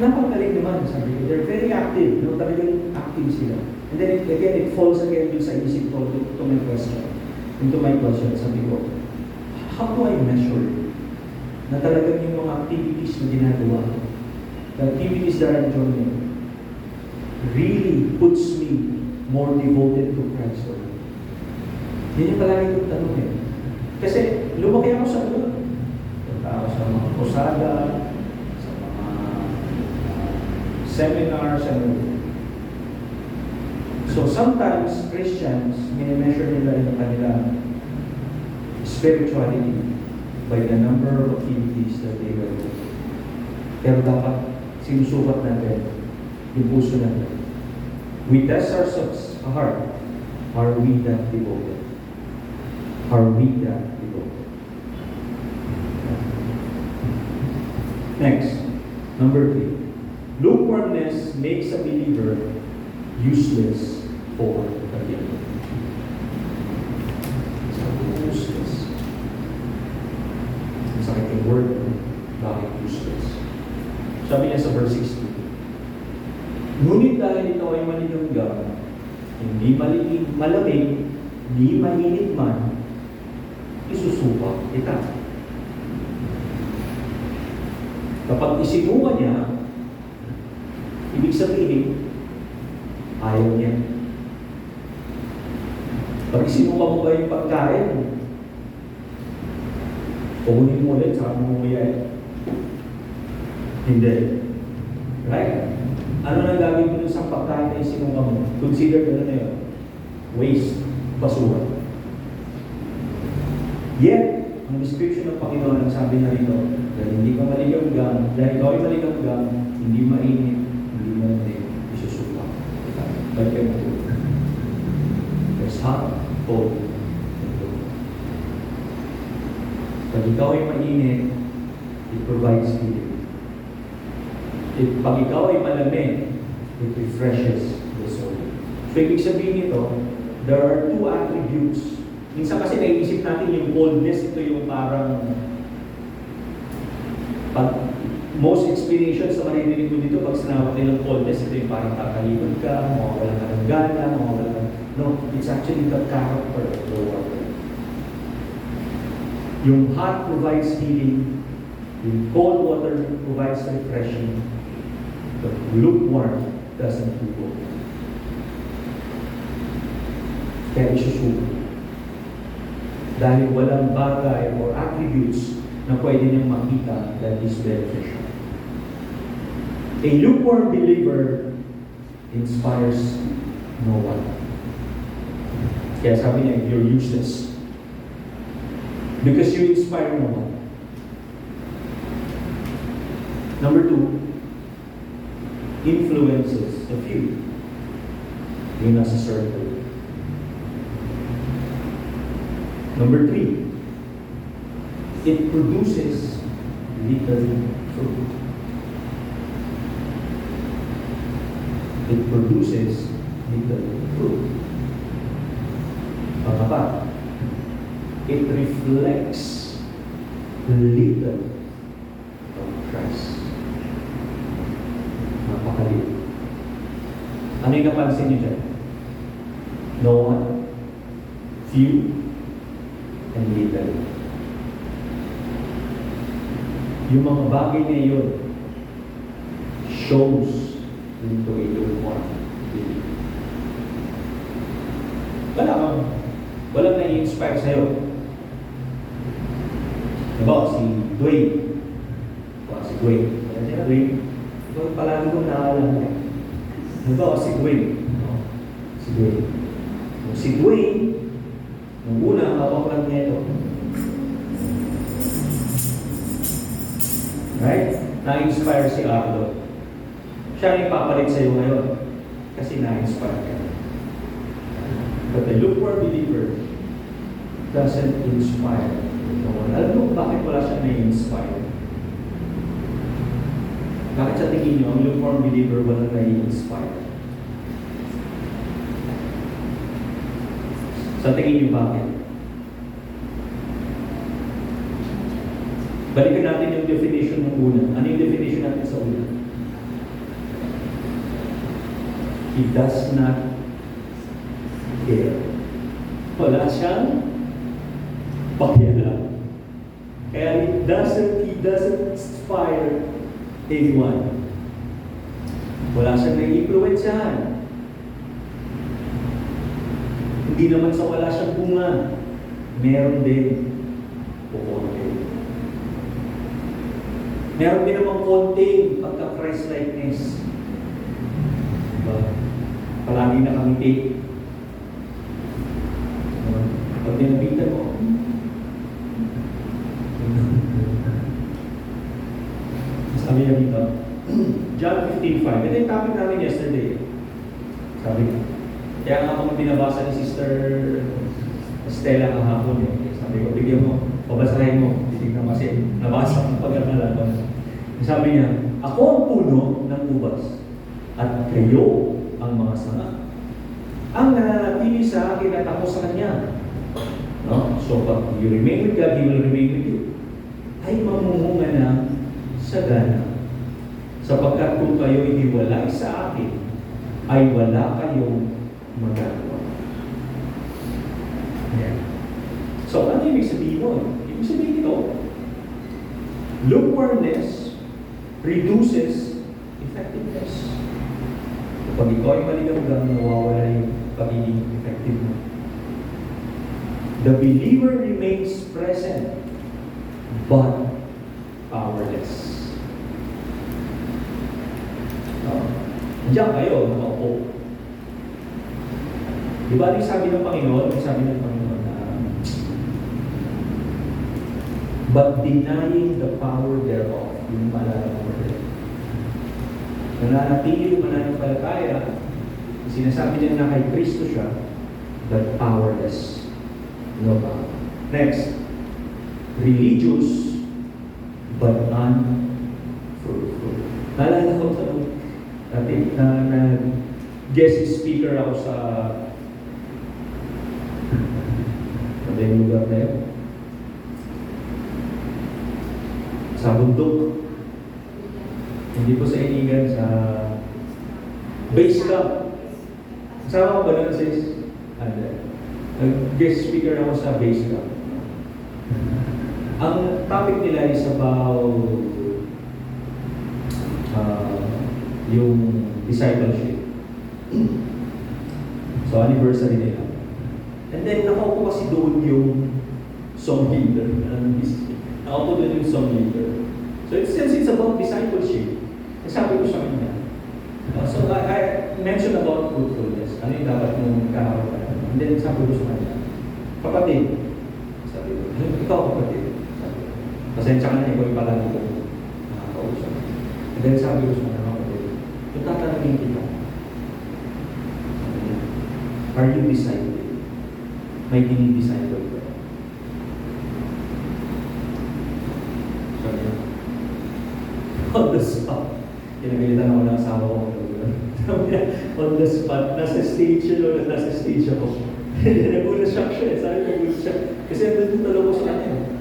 napagaling naman, sabi ko. They're very active, no? Talagang active sila. And then again, it falls again dun sa isip ko to my question. Into my question, sabi ko, how do I measure na talagang yung mga activities na ginagawa ko, the activities that I'm joining, really puts me more devoted to Christ. Yun yung palagi kong tanong eh. Kasi lumaki ako sa doon. Punta ako sa mga posada, sa mga seminars, and so sometimes Christians, mini-measure nila yung kanilang spirituality by the number of activities that they will do. Pero dapat sinusukat natin yung puso natin. We test ourselves, our heart. Are we that devoted? Are we that devoted? Next, number 3. Lukewarmness makes a believer useless for the kingdom. Useless. Ang sakit yung word, bakit useless? Sabi niya sa verse 16, ngunit dahil ito ay malinunggang, hindi malamig, hindi mainit man, isusuka kita. Kapag isinuka niya, ibig sabihin, ayaw niya. Pag isinuka mo ba yung pagkain, puhunin mo ulit, saka mo umuya. Hindi. Right? Ano na gagawin mo sa pagkain na isinuka mo? Consider ka na yun. Waste. Basura. Yet, ang description ng Panginoon, ang sabi na rito, dahil hindi ka maligamgam, dahil ikaw ay maligamgam, hindi mainit, hindi malamig, isusuka. Balik kayo mo. There's hot, cold, and cold. Pag ikaw ay mainit, it provides healing. Pag ikaw ay malamig, it refreshes the soul. So, ibig sabihin nito, there are two attributes. Minsan kasi naisip natin yung coldness, ito yung parang pag most explanations na maririnig mo dito, pag sinabi nilang coldness, ito yung parang kakalimod ka, mawawala ka ng gana, mawawala ka. No, it's actually the character of the water. Yung hot provides healing, yung cold water provides refreshing, but lukewarm doesn't do both. Kaya isusuko. Dahil walang bagay or attributes na pwede niyang makita that is beneficial. A lukewarm believer inspires no one. Kaya sabi niya, you're useless. Because you inspire no one. Number 2, influences the few. Yun nasa circle. Number 3, it produces little fruit. It produces little fruit. Pang-apat, it reflects little of Christ. Napakaliit. Ano yung napansin niyo dyan? No one, few, and little. Yung mga bagay na yun shows into a lukewarm belief. Walang nai-inspire sa'yo. Diba, si Dwayne. Si Dwayne. Ito palagi kong naalala. Diba, si Dwayne. Si Dwayne, nung una, hawak lang niya ito. Right? Na-inspire si Arlo. Siya ang ipapalit sa'yo ngayon. Kasi na-inspire ka. But the lukewarm believer doesn't inspire no one. Alam mo bakit wala siya na-inspire? Bakit sa tingin niyo, ang lukewarm believer wala na-inspire? Sa tingin niyo bakit? Balikan natin yung definition ng una. Ano yung definition natin sa una? He does not care. Wala siyang pakialam. Kaya he doesn't inspire anyone. Wala siyang nai-influensyahan. Hindi naman sa wala siyang bunga. Meron din kukunti. Meron din namang konting pagka-Christ-likeness. Diba? Palagi nakangiti. Pag tinabitan mo, sabi niya dito, John 15:5. Ito yung topic namin yesterday. Sabi niya. Kaya nga akong binabasa ni Sister Stella kahapon eh. Sabi ko, bigyan mo, pabasahin mo. Titignan kasi, nabasa ang pag-aralan ko. Sabi niya, ako ang puno ng ubas at kayo ang mga sanga. Ang nananatili sa akin at ako sa Kanya. No? So, pag you remain with God, He will remain with you. Ay mamumunga ng sagana. Sapagkat kung kayo hiwalay sa akin, ay wala kayong magagawa. Yeah. So, ano ibig sabihin nun? Ibig sabihin ito, lukewarmness reduces effectiveness. Kapag ikaw ay maligamgam, nawawala yung pagiging effective mo. The believer remains present, but powerless. Diyan kayo, nakaupo. Di ba yung sabi ng Panginoon? Sabi ng Panginoon na, but denying the power thereof, yung maalala ko rin. Nananatili yung mananampalataya, sinasabi niya na kay Kristo siya, but powerless. No power. Next, religious, but unfruitful. Naalala ko ito, guest speaker ako sa yung lugar na yun. Sa bundok. Hindi po sa Inigan, sa base camp. Kasama ko ba doon sis? Guest speaker ako sa base camp. Ang topic nila is about yung discipleship. So, anniversary nila. And then, nakaupo kasi doon yung song leader. Nakaupo doon yung song leader. So, since it's about discipleship, sabi ko sa kanya. So, I mentioned about fruitfulness. Ano yung dapat mong kakaroon? And then, sabi ko sa kanya, kapatid, sabi ko, ikaw kapatid. Sabi ko, pasensya ka na, ikaw yung palagi ko nakakausap. And then, sabi ko sa kanya, kapatid, tatanungin kita. Are you disciple? May dinidisciple ka. Sabi niya, on the spot. Pinagalitan ako ng asawa ko. Sabi niya, on the spot, nasa stage ako. Nag-shock siya. Sabi ko, nag-shock siya. Kasi nandun talaga ko sa kanya.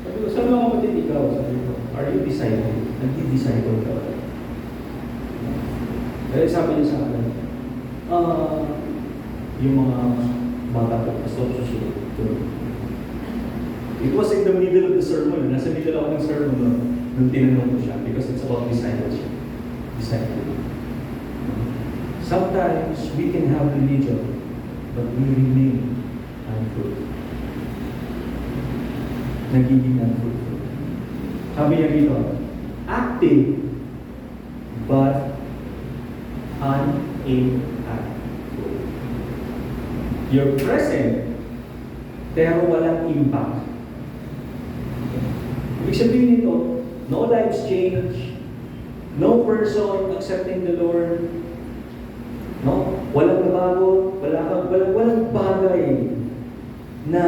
Sabi ko, saan mga kapatid ikaw? Sabi ko, are you disciple? Nag-disciple ka ba? Kaya sabi niya sa akin, yung mga bata ko, stop susunod. It was in the middle of the sermon. Nasa middle ako ng sermon nung tinanong ko siya because it's about discipleship. Sometimes we can have religion, but we remain unfruitful. Nagiging unfruitful. Sabi niya dito, active, but inactive. You're present, pero walang impact. Ibig sabihin nito, no lives change, no person accepting the Lord, no? Walang nabago, walang bagay na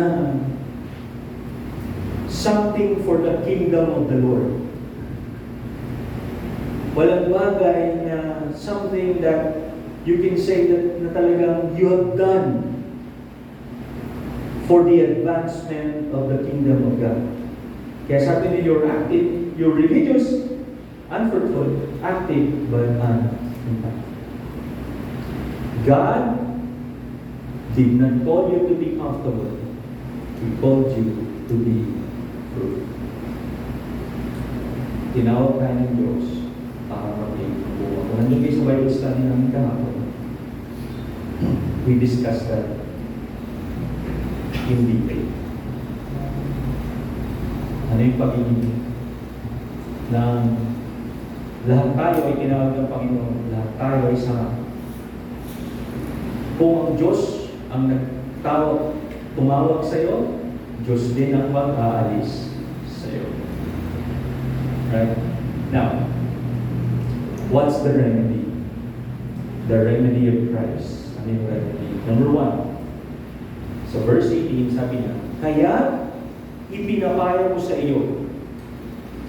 something for the kingdom of the Lord. Walang bagay na something that you can say that na talagang you have done for the advancement of the kingdom of God. Kaya sabi niya, you're active, you're religious, unfruitful, active, but unimpactful. God did not call you to be comfortable. He called you to be fruitful. Tinawag tayo ng Diyos para maging buwa. Kung nandun kayo sa Bible study namin kahapon, we discussed that in detail. Ano yung pag-ibig ng lahat tayo ay tinawag ng Panginoon, lahat tayo ay sama. Kung ang Diyos ang tumawag sa iyo, Diyos din ang mag-aalis sa iyo. Right? Now, what's the remedy? The remedy of Christ. Ano yung remedy? Number 1. So verse 18, sabi niya, kaya ipinapaya ko sa iyo.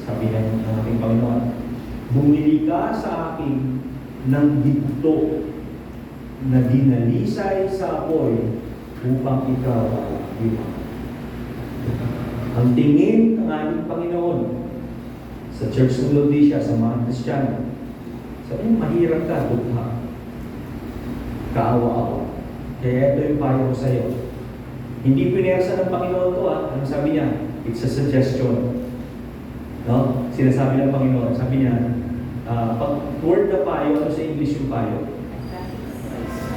Sabi ng ating Panginoon, bumili ka sa akin ng ginto na dinalisay sa apoy upang ikaw ay iwan. Ang tingin ng ating Panginoon sa Church ng Laodicea, sa mga Kristiyano, sabi niya, mahirap ka, dukha. Kaawa-awa. Kaya ito yung payo ko sa iyo. Hindi pinersa ng Panginoon to Ano sabi niya? It's a suggestion. No? Sinasabi ng Panginoon. Sabi niya, word na payo, ano sa English yung payo?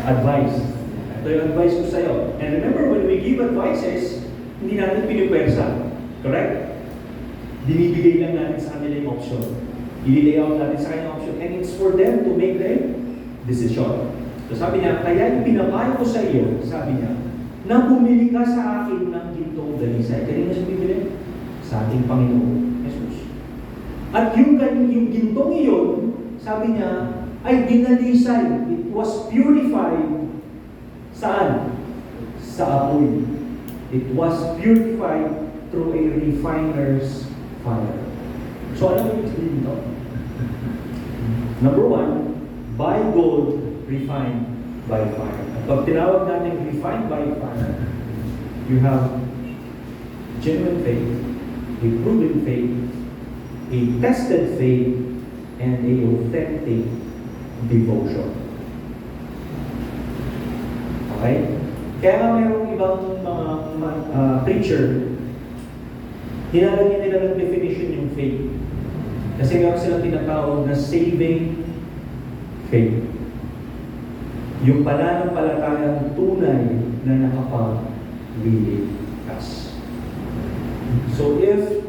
Advice. Ito yung advice ko sa iyo. And remember, when we give advices, hindi natin pinipwersa. Correct? Binibigay lang natin sa kanila yung option. I-lay out natin sa kanyang option. And it's for them to make their decision. So sabi niya, kaya pinapayo ko sa iyo, sabi niya, na bumili ka sa akin ng gintong dalisay. Kanina siya bibili? Sa ating Panginoon, Jesus. At yung gintong iyon, sabi niya, ay dinalisay. It was purified. Saan? Sa apoy. It was purified through a refiner's fire. So ano yung explain ito? Number 1, buy gold refined by fire. At pag tinawag natin refined by fire, you have genuine faith, a proven faith, a tested faith, and a authentic devotion. Okay? Kaya nga mayroong ibang mga preacher, hinalagyan nila ng definition yung faith. Kasi meron silang tinatawag na saving faith. Yung pananampalatayang tunay na nakapag-liligtas. So if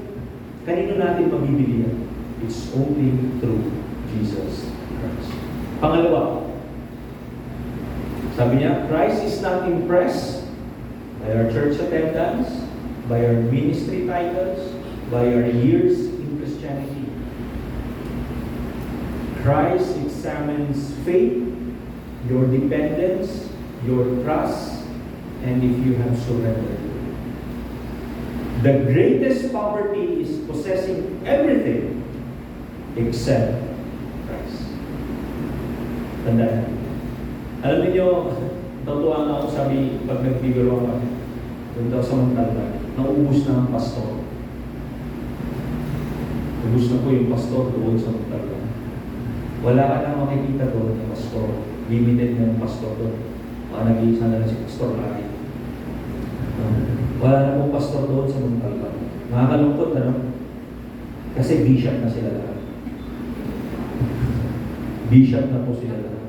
kanino natin mabibili yan? It's only through Jesus Christ. Pangalawa, sabi niya, Christ is not impressed by our church attendance, by our ministry titles, by our years in Christianity. Christ examines faith, your dependence, your trust, and if you have surrendered. The greatest poverty is possessing everything except Christ. Tandaan. Alam niyo, tatuwa nga ako sabi, pag nagbibiro ako, doon daw sa Montalban, naubos na ang pastor. Ubus na po yung pastor doon sa Montalban. Wala ka na makikita doon ng pastor. Limited na yung pastor doon. Nag-iisa na lang si Pastor Larry. Wala na pong pastor doon sa Montalban. Nakakalungkot, kasi bishop na sila lahat. Bishop na po sila lahat.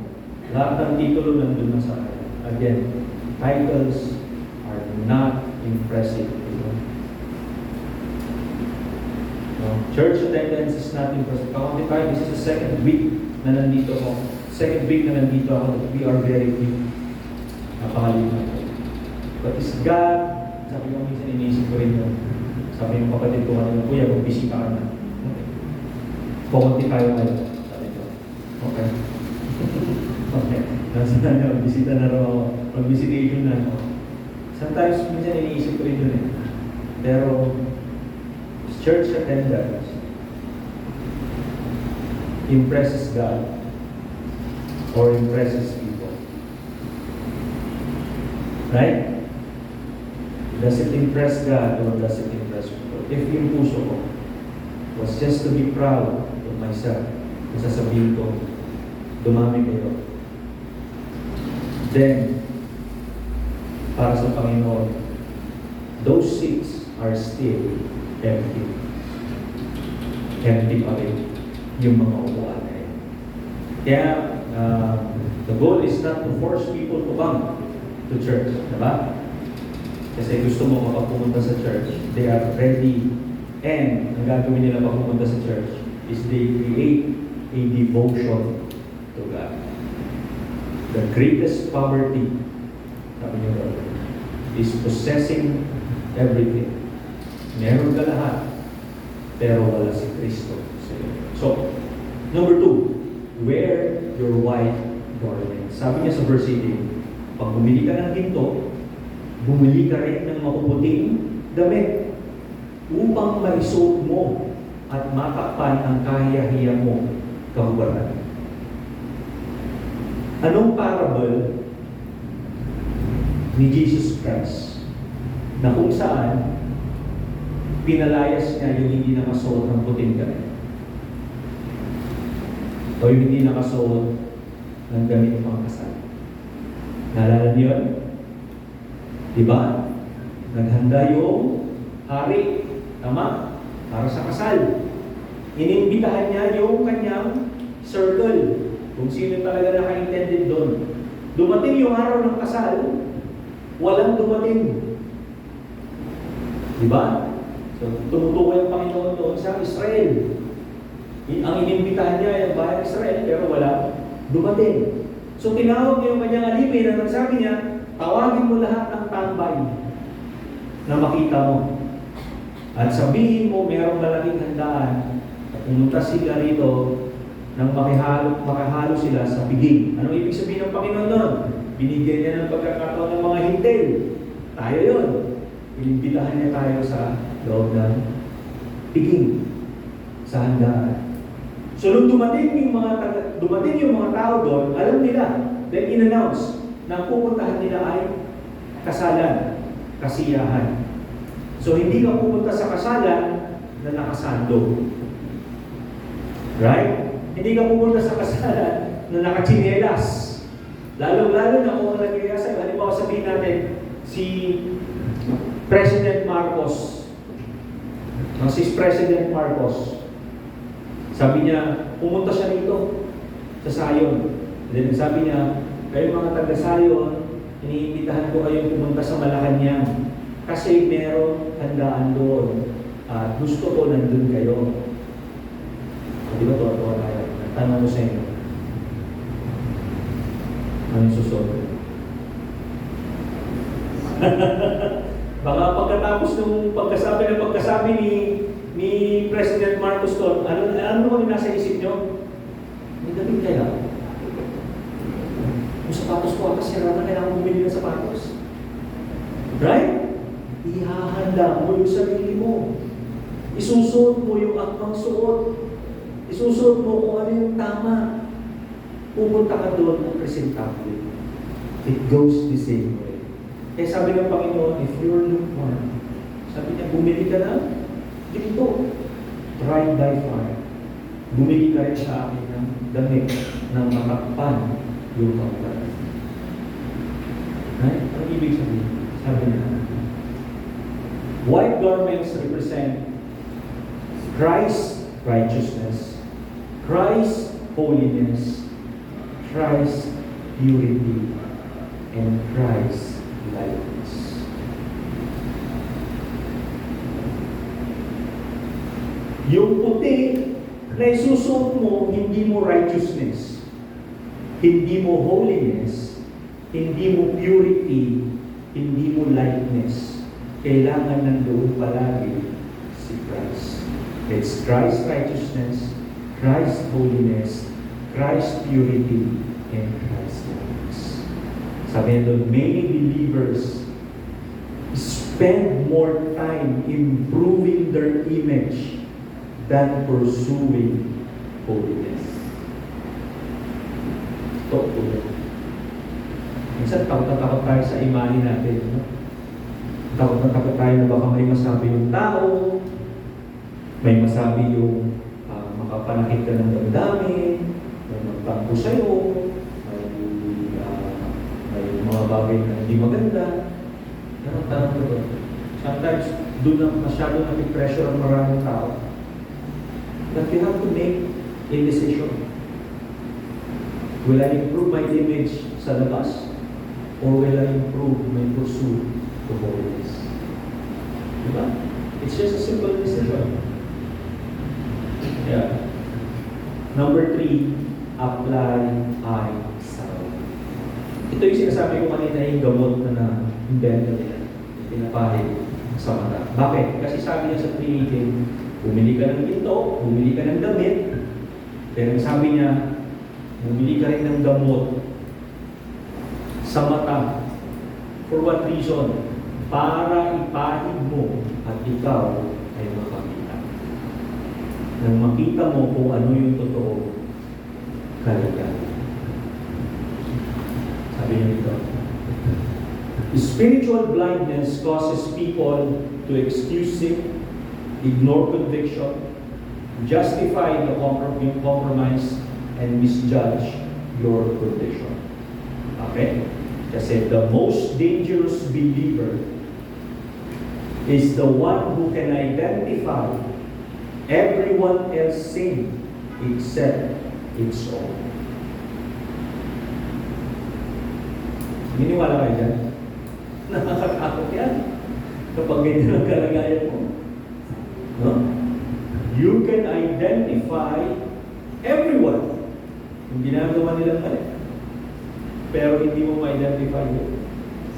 Lahat ng titulo nandun na sa akin. Again, titles are not impressive. Church attendance is not impressive. Kakunti tayo, this is the second week na nandito ako. Second week na nandito ako. We are very few. Napakalimutan ko. But is God, sabi ko minsan iniisip ko rin yun. Sabi yung kapatid ko kanina, Kuya, mag-busy ka na. Okay. Kakunti tayo ngayon. Sabi ko, okay. Okay. Nasa na, bisita na raw ako. Mag-visitation na ako. Sometimes, minsan iniisip ko rin yun eh. Pero, church attendance impresses God or impresses people? Right? Does it impress God or does it impress people? If yung puso ko was just to be proud of myself, sasabihin ko, dumami kayo, then, para sa Panginoon, those seats are still empty. Empty pa rin yung mga upuan na yun. Kaya, the goal is not to force people to come to church. Diba? Kasi gusto mo kapag pumunta sa church, they are ready. And, ang gagawin nila pag pumunta sa church is they create a devotion to God. The greatest poverty, sabi niyo doon, is possessing everything. Meron ka lahat, pero wala si Kristo sa iyo. So, number 2, wear your white garment. Sabi niya sa verse 18, pag bumili ka ng ginto, bumili ka rin ng mapuputing damit upang maisuot mo at matakpan ang kahiyahiya mo kahubatan. Anong parable ni Jesus Christ na kung saan pinalayas niya yung hindi nakasuot ng puting damit o yung hindi nakasuot ng damit pang kasal? Naalala niyo yun? Diba? Naghanda yung hari, tama? Para sa kasal. Inimbitahan niya yung kanyang circle, kung sino talaga naka-intended doon. Dumating yung araw ng kasal, walang dumating. Diba? So, tumutukoy ang Panginoon doon sa Israel. Ang inimbitahan niya yung bayan Israel, pero wala dumating. So, tinawag niya yung kanyang alipin na nagsabi niya, tawagin mo lahat ng tambay na makita mo. At sabihin mo, mayroong malaking handaan at pumunta sila rito nang makahalo sila sa piging. Anong ibig sabihin ng Panginoon doon? Binigyan niya ng pagkakataon ng mga hintil. Tayo yun. Inimbitahan niya tayo sa loob ng piging, sa handaan. So, nung dumating yung mga tao doon, alam nila, then in-announce na pupuntahan nila ay kasalan, kasiyahan. So, hindi ka pupunta sa kasalan na nakasando. Right? Hindi ka pupunta sa kasalan na nakachinelas. Lalo-lalo na kung nagkaya sa'yo. Halimbawa sabihin natin, si President Marcos, si President Marcos, sabi niya, pumunta siya rito sa Sayon. And then sabi niya, kayo mga taga-Sayon, iniimbitahan ko kayong pumunta sa Malacanang kasi merong handaan doon at gusto ko nandun kayo. Di ba tuwa-tuwa tayo? Tanong ko sa inyo. Anong susunod? Baka pagkatapos ng pagkasabi ni President Marcos doon, ano naman yung nasa isip nyo? May dating kaya. Yung sapatos ko kasi sira na, kailangan bumili ng sapatos. Right? Ihahanda mo yung sarili mo. Isusuot mo yung akmang suot. Isusuot mo kung ano yung tama. Pupunta ka doon at presentable. It goes the same way. Kaya sabi ng Panginoon, if you're lukewarm, sabi niya, bumili ka na dito. Tried by fire. Bumili ka rin sa akin ng damit ng matakpan yung kapatid. Right? Ang ibig sabihin, sabi niya, white garments represent Christ's righteousness, Christ's holiness, Christ's purity, and Christ's likeness. Yung puti na isusuot mo, hindi mo righteousness, hindi mo holiness, hindi mo purity, hindi mo likeness. Kailangan nandoon palagi si Christ. It's Christ's righteousness, Christ's holiness, Christ's purity, and Christ's likeness. Sabi doon, many believers spend more time improving their image than pursuing holiness. Talk to them. Minsan, takot na takot tayo sa imani natin. No? Takot na takot tayo na baka may masabi yung tao, may masabi yung makapanakit ka ng damdamin, may magtampo sa'yo, may mga bagay na hindi maganda. Tanong ko doon. Sometimes, doon na masyado napipressure ang maraming tao. But you have to make a decision. Will I improve my image sa labas? Or will I improve my pursuit to holiness? Diba? It's just a simple decision. Yeah. Number 3, apply eye salve. Ito yung sinasabi ko kanina, yung gamot na na-invento nila. Pinapahid sa mata. Bakit? Kasi sabi niya sa 3:18, bumili ka ng ginto, bumili ka ng damit, pero sabi niya, bumili ka rin ng gamot sa mata. For what reason? Para ipahid mo at ikaw ay makakita. Nang makita mo kung ano yung totoo, kaligayahan. Sabi niya dito, spiritual blindness causes people to excuse sin, ignore conviction, justify the compromise, and misjudge your condition. Okay? Kasi the most dangerous believer is the one who can identify everyone else's sin except its own. Miniwala kayo dyan? Nakakatakot yan kapag ganyan ang kalagayan mo. No? You can identify everyone yung ginagawa nilang mali. Pero hindi mo ma-identify yung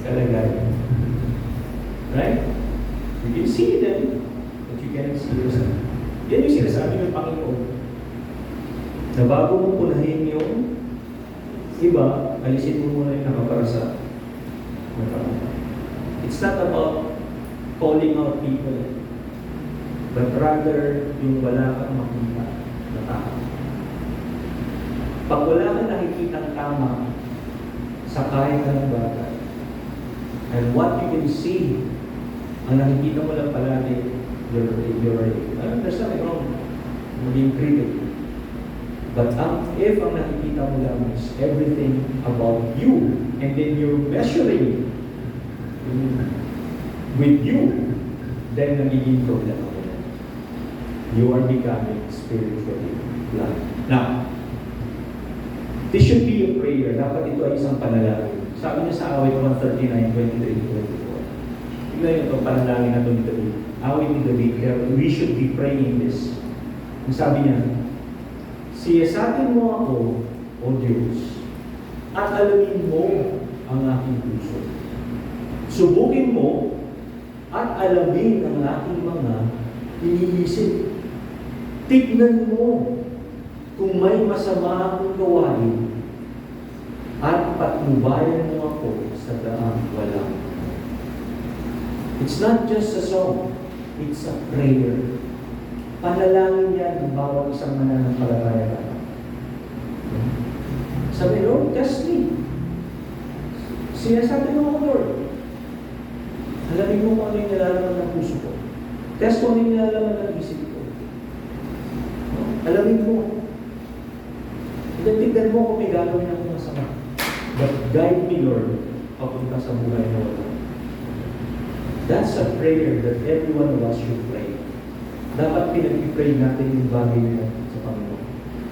kalagayan. Right? You can see them, but you cannot see yourself. Yan yung sinasabi ng Panginoon. Na bago mo punahin yung iba, alisin mo muna yung nakaparasa. It's not about calling out people, but rather yung wala kang makita na tao. Pag wala kang nakikitang tama sa kahit anong bagay, and what you can see, ang nakikita mo lang palagi, there's nothing wrong maging critic. But if ang nakikita mo lang is everything about you, and then you're measuring with you, then nagiging problema mo. You are becoming spiritually blind. Now, this should be a prayer. Dapat ito ay isang panalangin. Sabi niya sa awit 139:23-24. Tignan niyo ito, panalangin na ito ni David. Awit ni David, we should be praying this. Ang sabi niya, siyasatin mo ako, O Diyos, at alamin mo ang aking puso. Subukin mo at alamin ang aking mga iniisip. Tignan mo kung may masama akong gawain at patnubayan mo ako sa daang walang. It's not just a song, it's a prayer. Panalangin yan ng bawat isang mananampalataya. Sabi, Lord, test me. Sinasabi mo ako, Lord. Alamin mo kung ano yung nilalaman ng puso ko. Test mo ano yung nilalaman ng isip ko. Alamin mo. Tignan mo kung may gagawin ako masama. But guide me, Lord, papunta sa buhay na wala. That's a prayer that every one of us should pray. Dapat pinag-pray natin yung bagay na sa Panginoon.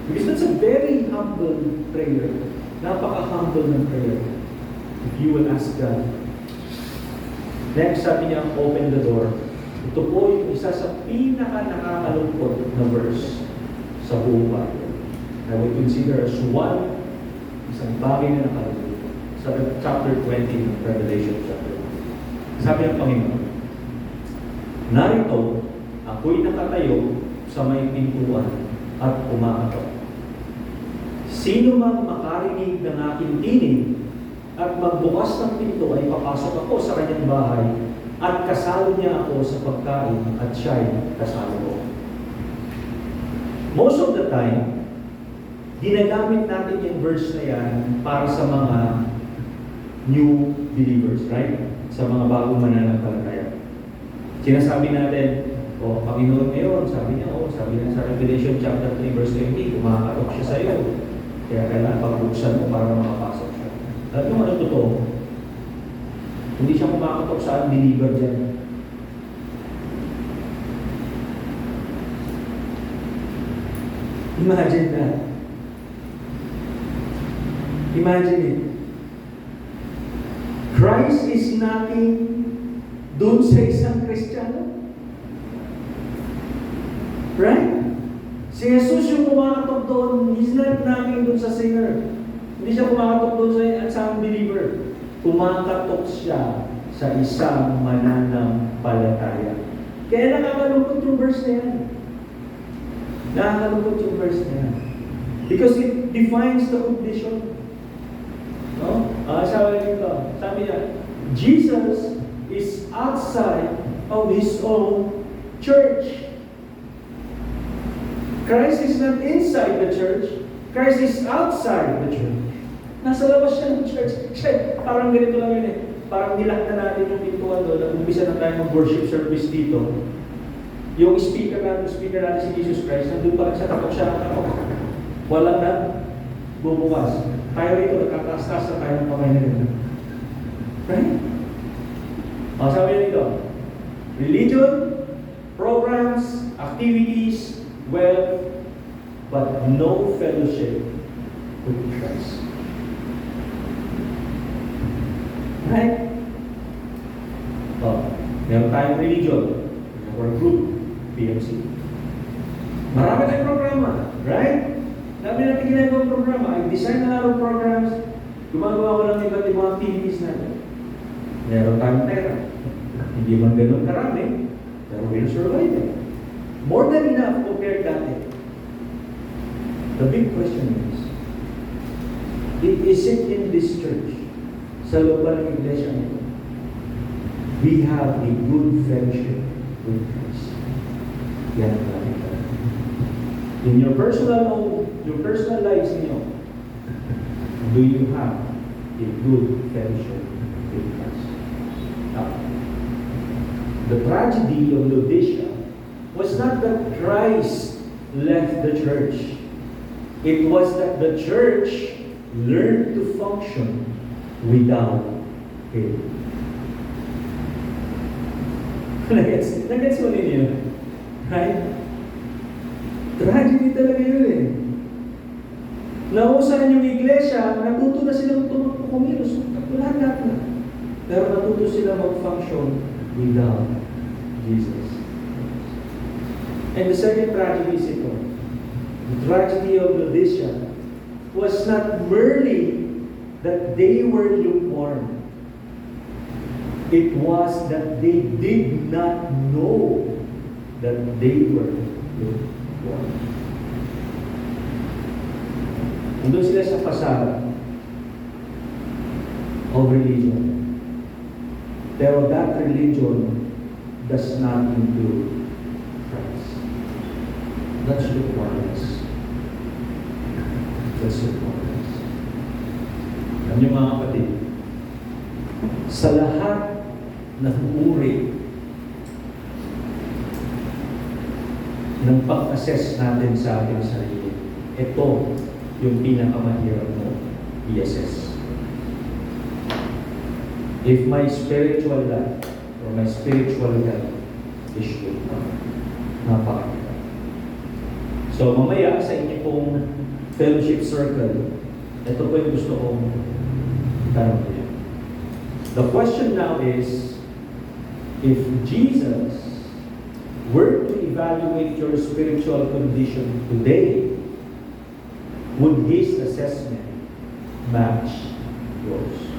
Because that's a very humble prayer. Napaka-humble ng prayer. If you will ask God. Next, sabi niya, open the door. Ito po yung isa sa pinaka-nakakalungkot na verse sa buong Bible. I would consider as one, isang bagay na nakalungkot. Sa chapter 20 ng Revelation chapter 1. Sabi ng Panginoon, narito, ako'y nakatayo sa may pintuan at kumakatok. Sino man makarinig ng aking tinig at magbukas ng pinto ay papasok ako sa kanyang bahay at kasalo niya ako sa pagkain at siya'y kasalo ko. Most of the time, ginagamit natin yung verse na yan para sa mga new believers, right? Sa mga bagong mananampalataya. Sinasabi natin, Panginoon ngayon, sabi niya sa Revelation chapter 3 verse 20, kumakatok siya sa iyo. Kaya kailangan pagbuksan mo para makapasok siya. Alam mo ano totoo? Hindi siya kumakatok sa unbeliever dyan. Imagine that. Imagine it. Christ is knocking doon sa isang Kristiyano. Right? Si Jesus yung kumakatok doon, He's not knocking doon sa sinner. Hindi siya kumakatok doon sa unbeliever. Kumakatok siya sa isang mananampalataya. Kaya nakakalungkot yung verse na yan. Nakakalungkot yung verse na yan. Because it defines the condition. No? Sabi niya, Jesus is outside of His own church. Christ is not inside the church. Christ is outside the church. Nasa labas siya ng church. Parang ganito lang yun eh. Parang nilak na natin yung pintuan doon. Umpisa na tayo mag-worship service dito. Yung speaker natin si Jesus Christ, nandun pa rin siya, takot siya. Wala na. Bubukas. Tayo rito, nagkataas-taas na tayo ng kamay na rin. Right? Sabi niya dito, religion, programs, activities, wealth, but no fellowship with Christ. Right? Meron tayong religion, our group, PMC. Marami tayong programa, right? Dami natin ginagawa ng programa. I design a lot of programs. Gumagawa ko lang iba't ibang activities natin. Meron tayong pera. Hindi man ganun karami, pero we'll survive it. More than enough compared dati. The big question is it in this church, sa loob ng iglesia nito, we have a good friendship with Christ? Yan ang nakita. In your personal lives niyo, do you have a good friendship with Christ? The tragedy of Laodicea was not that Christ left the church. It was that the church learned to function without Him. Nagets mo ninyo? Right? Tragedy talaga yun eh. Nauusahan yung iglesia, natuto na silang kumilos. Lahat na. Pero natuto sila mag-function without Jesus. And the second tragedy is ito. The tragedy of Laodicea was not merely that they were lukewarm. It was that they did not know that they were lukewarm. Nandun sila sa pasada of religion. Pero that religion does not include Christ. That's lukewarmness. That's lukewarmness. Alam niyo mga kapatid, sa lahat ng uri ng pag-assess natin sa ating sarili, ito yung pinakamahirap mo i-assess. If my spiritual life or my spiritual health is lukewarm, napakahirap. So mamaya sa inyo pong fellowship circle, ito po yung gusto kong tanong niyo. The question now is, if Jesus were to evaluate your spiritual condition today, would His assessment match yours?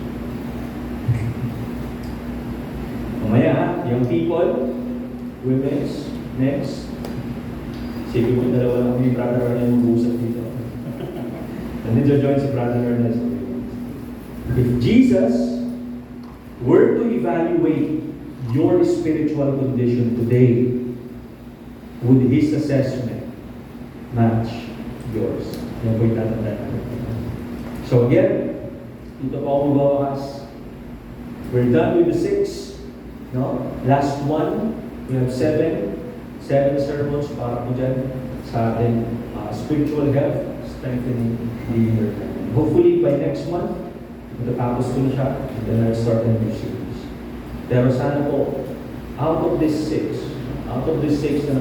Mamaya, young people, women, next. Sige mo, dalawa lang ni Brother Ernest mag-uusap dito. And then join si Brother Ernest. If Jesus were to evaluate your spiritual condition today? Would His assessment match yours? Yan po yung tatandaan natin. So again, dito po ako magbawakas. We're done with the 6. No? Last one, we have 7 sermons para po dyan sa ating spiritual health, strengthening the inner man. Hopefully by next month, matatapos ko na siya, and then I'll start a new series. Pero sana po, out of this 6 na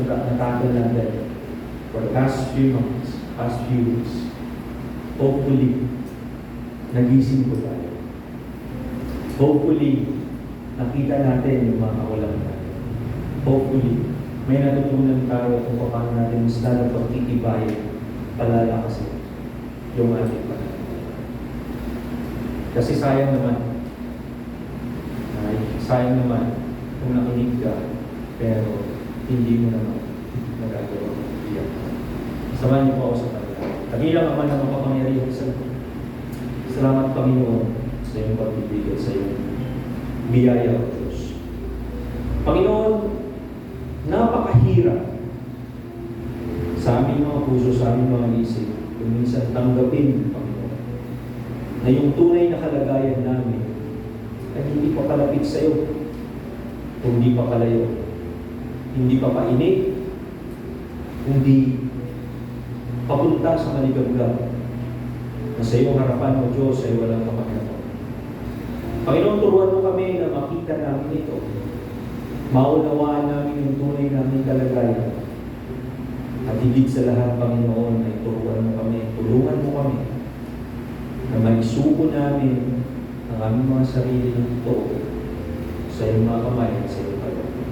natakal natin for the past few months, past few weeks, hopefully, nagising po tayo. Hopefully, nakita natin yung mga kawalan natin. Hopefully, may natutunan tayo kung paano natin mas lalong pagtitibayan, palalakasin yung ating pananampalataya. Kasi sayang naman kung nakinig ka, pero hindi mo naman nagagawa iyan. Samahan niyo po ako sa panalangin. Kabilang Ama na makapangyarihan sa lupa. Salamat Panginoon sa iyong pagbibigay, sa iyong biyaya o Diyos. Panginoon, napakahirap sa aming mga puso, sa aming mga isip, kung minsan tanggapin, Panginoon, na yung tunay na kalagayan namin ay hindi pa palapit sa iyo, hindi pa palayo, hindi pa painit, hindi papunta sa maligagag, na sa iyong harapan mo, Diyos, ay walang kapanginawa. Panginoon, turuan mo kami na makita namin ito, maunawaan namin yung tunay namin kalagayan, at higit sa lahat, Panginoon, ay turuan mo kami, tulungan mo kami, na maisuko namin ang aming mga sarili ng totoo sa iyong mga kamay at sa iyong kalooban.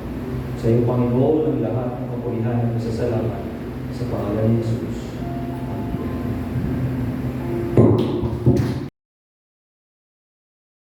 Sa iyong Panginoon ang lahat ng kapulihan at kasasalamat sa pangalan ni Jesus.